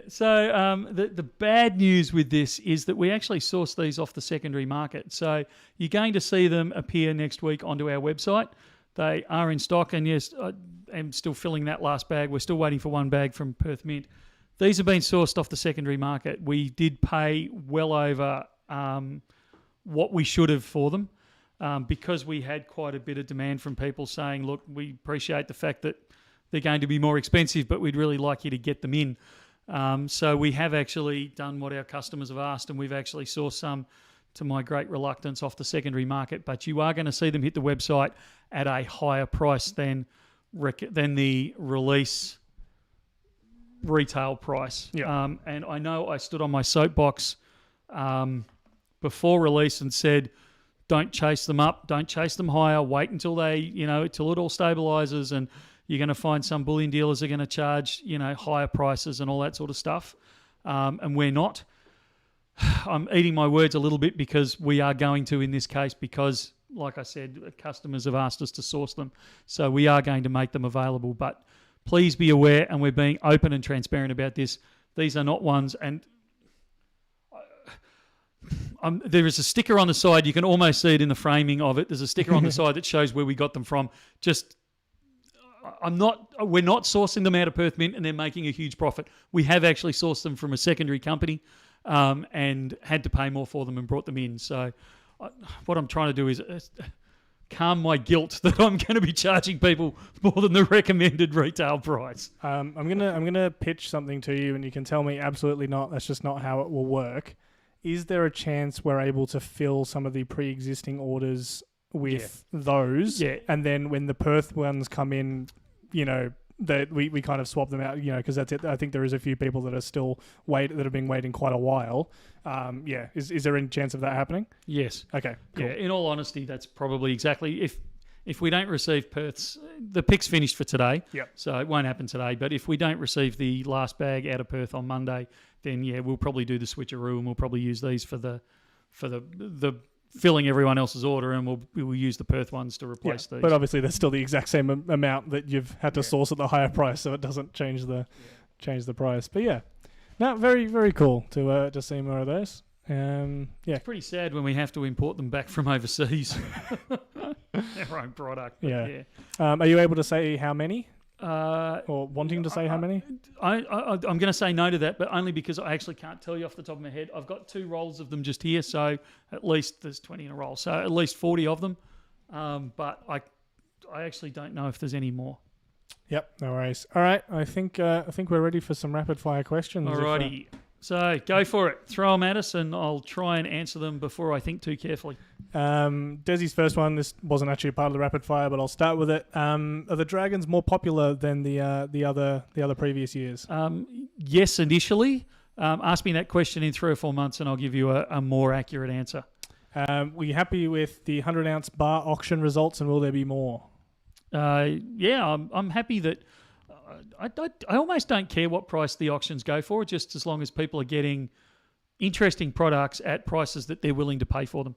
So the bad news with this is that we actually source these off the secondary market. So you're going to see them appear next week onto our website. They are in stock, and yes, I am still filling that last bag. We're still waiting for one bag from Perth Mint. These have been sourced off the secondary market. We did pay well over... what we should have for them because we had quite a bit of demand from people saying, look, we appreciate the fact that they're going to be more expensive, but we'd really like you to get them in. So we have actually done what our customers have asked, and we've actually sourced some, to my great reluctance, off the secondary market. But you are going to see them hit the website at a higher price than the release retail price. Yeah. And I know I stood on my soapbox before release and said, don't chase them up, don't chase them higher, wait until till it all stabilizes, and you're going to find some bullion dealers are going to charge, higher prices and all that sort of stuff. And we're not. I'm eating my words a little bit because we are going to in this case because, like I said, customers have asked us to source them. So we are going to make them available. But please be aware, and we're being open and transparent about this. These are not ones, and there is a sticker on the side. You can almost see it in the framing of it. There's a sticker on the side that shows where we got them from. We're not sourcing them out of Perth Mint and they're making a huge profit. We have actually sourced them from a secondary company and had to pay more for them and brought them in. So what I'm trying to do is calm my guilt that I'm going to be charging people more than the recommended retail price. I'm gonna pitch something to you, and you can tell me absolutely not. That's just not how it will work. Is there a chance we're able to fill some of the pre-existing orders with those? Yeah. And then when the Perth ones come in, that we kind of swap them out, because that's it. I think there is a few people that are still that have been waiting quite a while. Is there any chance of that happening? Yes. Okay. Cool. Yeah. In all honesty, that's probably exactly if we don't receive Perth's, the pick's finished for today. Yep. So it won't happen today. But if we don't receive the last bag out of Perth on Monday, then we'll probably do the switcheroo and we'll probably use these for the filling everyone else's order, and we'll use the Perth ones to replace these. But obviously, there's still the exact same amount that you've had to source at the higher price, so it doesn't change the price. But no, very very cool to see more of those. It's pretty sad when we have to import them back from overseas. Our own product. Yeah. Are you able to say how many? Or wanting to say how many? I'm going to say no to that, but only because I actually can't tell you off the top of my head. I've got 2 rolls of them just here, so at least there's 20 in a roll, so at least 40 of them. But I actually don't know if there's any more. Yep, no worries. All right, I think we're ready for some rapid fire questions. Alrighty. So go for it. Throw them at us, and I'll try and answer them before I think too carefully. Desi's first one. This wasn't actually part of the rapid fire, but I'll start with it. Are the Dragons more popular than the other previous years? Yes, initially. Ask me that question in 3 or 4 months, and I'll give you a more accurate answer. Were you happy with the 100-ounce bar auction results, and will there be more? I'm happy that. I almost don't care what price the auctions go for, just as long as people are getting interesting products at prices that they're willing to pay for them.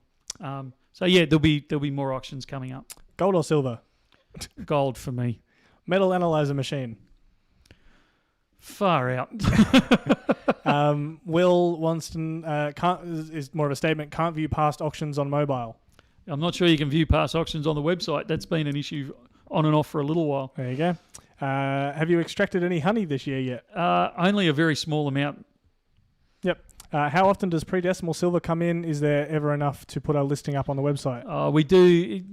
There'll be more auctions coming up. Gold or silver? Gold for me. Metal analyzer machine. Far out. Will Wanston is more of a statement. Can't view past auctions on mobile. I'm not sure you can view past auctions on the website. That's been an issue on and off for a little while. There you go. Have you extracted any honey this year yet? Only a very small amount. Yep. How often does pre-decimal silver come in? Is there ever enough to put a listing up on the website? We do.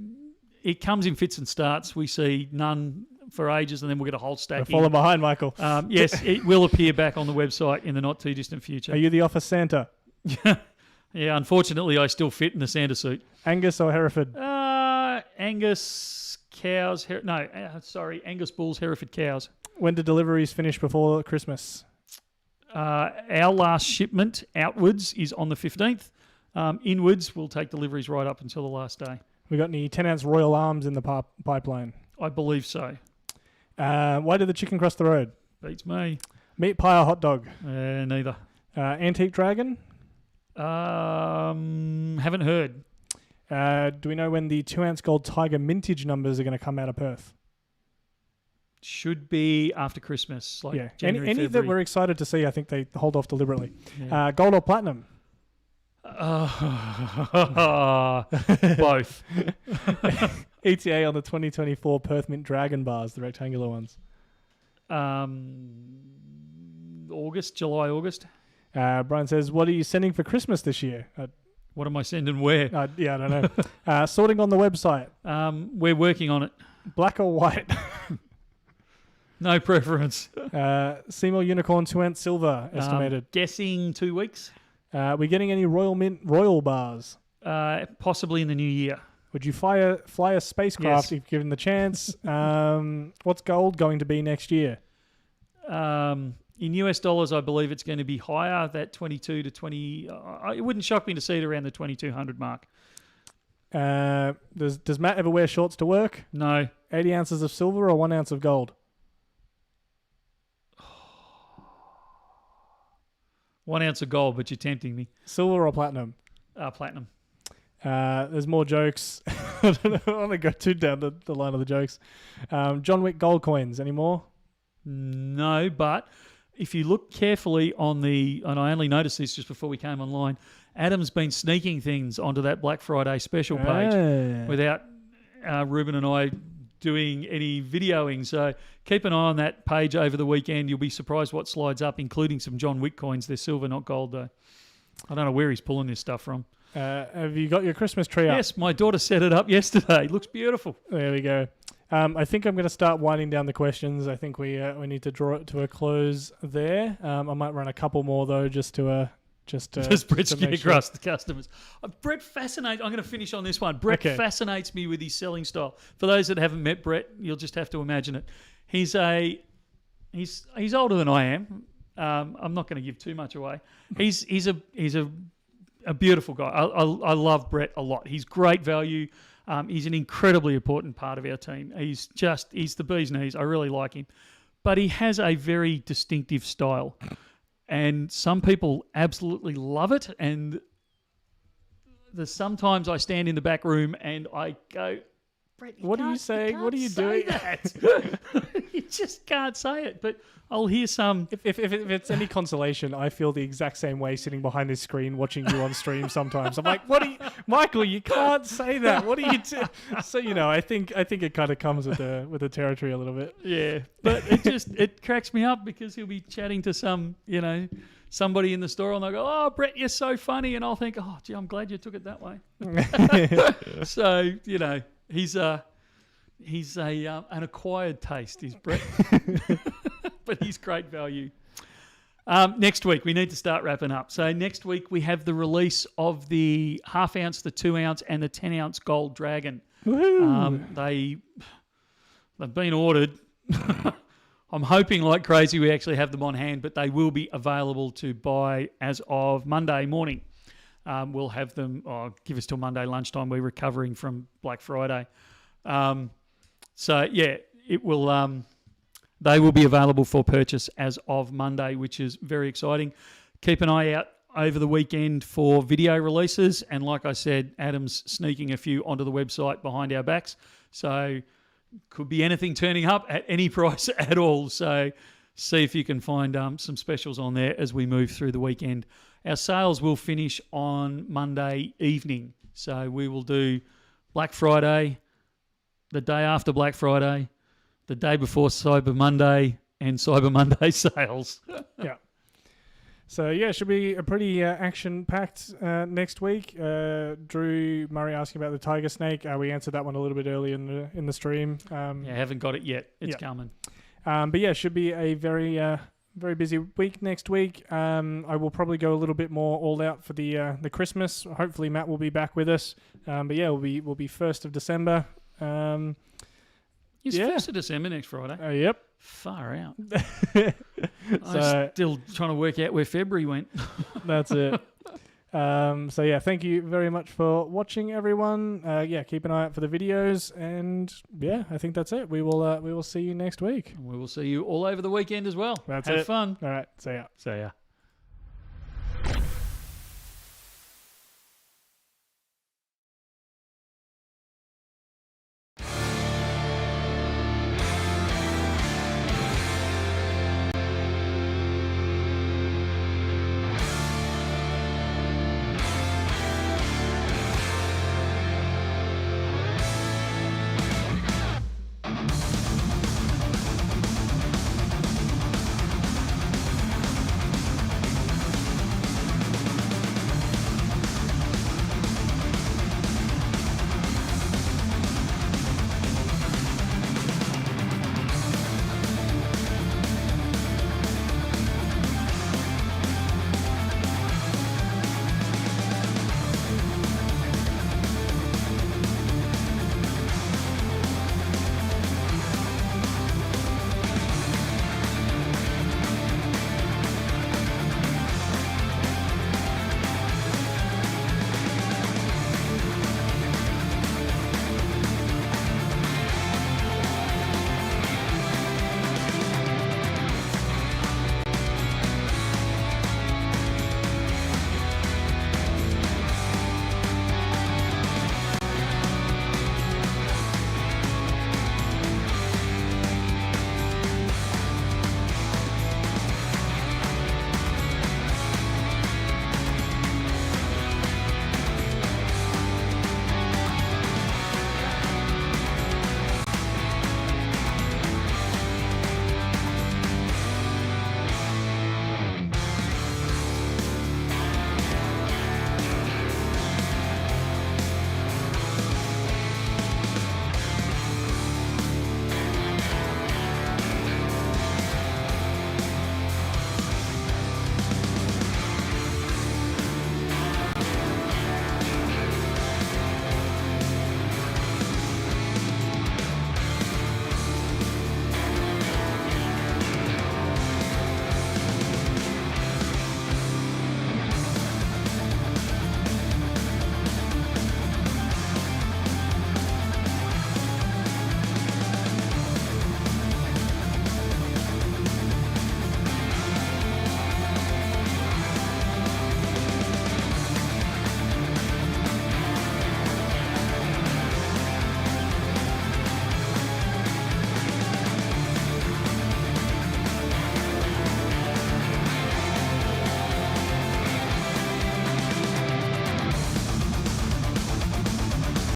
It comes in fits and starts. We see none for ages, and then we'll get a whole stack. We're falling behind, Michael. Yes, it will appear back on the website in the not too distant future. Are you the office Santa? Yeah, unfortunately, I still fit in the Santa suit. Angus or Hereford? Angus cows. Angus bulls, Hereford cows. When do deliveries finish before Christmas? Our last shipment outwards is on the 15th. Inwards, we'll take deliveries right up until the last day. We got any 10-ounce Royal Arms in the pipeline? I believe so. Why did the chicken cross the road? Beats me. Meat pie or hot dog? Neither. Antique Dragon? Haven't heard. Do we know when the 2-ounce gold Tiger mintage numbers are going to come out of Perth? Should be after Christmas. January, any that we're excited to see, I think they hold off deliberately. Yeah. Gold or platinum? Both. ETA on the 2024 Perth Mint Dragon bars, the rectangular ones. July, August. Brian says, what are you sending for Christmas this year? What am I sending where? I don't know. Sorting on the website. We're working on it. Black or white? No preference. Seymour Unicorn 2-ounce silver estimated. Guessing 2 weeks. We getting any Royal Mint Royal bars? Possibly in the new year. Would you fly a spacecraft if given the chance? What's gold going to be next year? In US dollars, I believe it's going to be higher, that 22 to 20. It wouldn't shock me to see it around the 2200 mark. Does Matt ever wear shorts to work? No. 80 ounces of silver or 1 ounce of gold? 1 ounce of gold, but you're tempting me. Silver or platinum? Platinum. There's more jokes. I don't want to go too down the line of the jokes. John Wick gold coins, any more? No, but if you look carefully and I only noticed this just before we came online, Adam's been sneaking things onto that Black Friday special page without Ruben and I doing any videoing. So keep an eye on that page over the weekend. You'll be surprised what slides up, including some John Wick coins. They're silver, not gold, though. I don't know where he's pulling this stuff from. Have you got your Christmas tree up? Yes, my daughter set it up yesterday. Looks beautiful. There we go. I think I'm going to start winding down the questions. I think we need to draw it to a close there. I might run a couple more though, just Brett's getting across the customers. Brett fascinates. I'm going to finish on this one. Brett fascinates me with his selling style. For those that haven't met Brett, you'll just have to imagine it. He's older than I am. I'm not going to give too much away. He's a beautiful guy. I love Brett a lot. He's great value. He's an incredibly important part of our team. He's the bee's knees. I really like him. But he has a very distinctive style. And some people absolutely love it. And sometimes I stand in the back room and I go, Brett, what are you saying? What are you doing? You just can't say it. But I'll hear some. If it's any consolation, I feel the exact same way sitting behind this screen watching you on stream sometimes. I'm like, Michael, you can't say that. What are you doing? So, I think it kind of comes with the territory a little bit. Yeah. But it cracks me up because he'll be chatting to somebody in the store and they'll go, oh, Brett, you're so funny. And I'll think, oh, gee, I'm glad you took it that way. So, he's an acquired taste, is Brett. But he's great value. Next week, we need to start wrapping up. So next week, we have the release of the 1/2 ounce, the 2 ounce, and the 10 ounce gold dragon. They've been ordered. I'm hoping like crazy we actually have them on hand, but they will be available to buy as of Monday morning. We'll have them, give us till Monday lunchtime. We're recovering from Black Friday. It will... They will be available for purchase as of Monday, which is very exciting. Keep an eye out over the weekend for video releases. And like I said, Adam's sneaking a few onto the website behind our backs. So could be anything turning up at any price at all. So see if you can find some specials on there as we move through the weekend. Our sales will finish on Monday evening. So we will do Black Friday, the day after Black Friday, the day before Cyber Monday, and Cyber Monday sales. Yeah. So, it should be a pretty action-packed next week. Drew Murray asking about the tiger snake. We answered that one a little bit early in the stream. Haven't got it yet. It's coming. But should be a very very busy week next week. I will probably go a little bit more all out for the Christmas. Hopefully Matt will be back with us. We'll be 1st of December. It's 1st of December next Friday. Yep. Far out. I'm still trying to work out where February went. That's it. Thank you very much for watching, everyone. Keep an eye out for the videos, and I think that's it. We will see you next week. We will see you all over the weekend as well. Have fun. All right. See ya. See ya.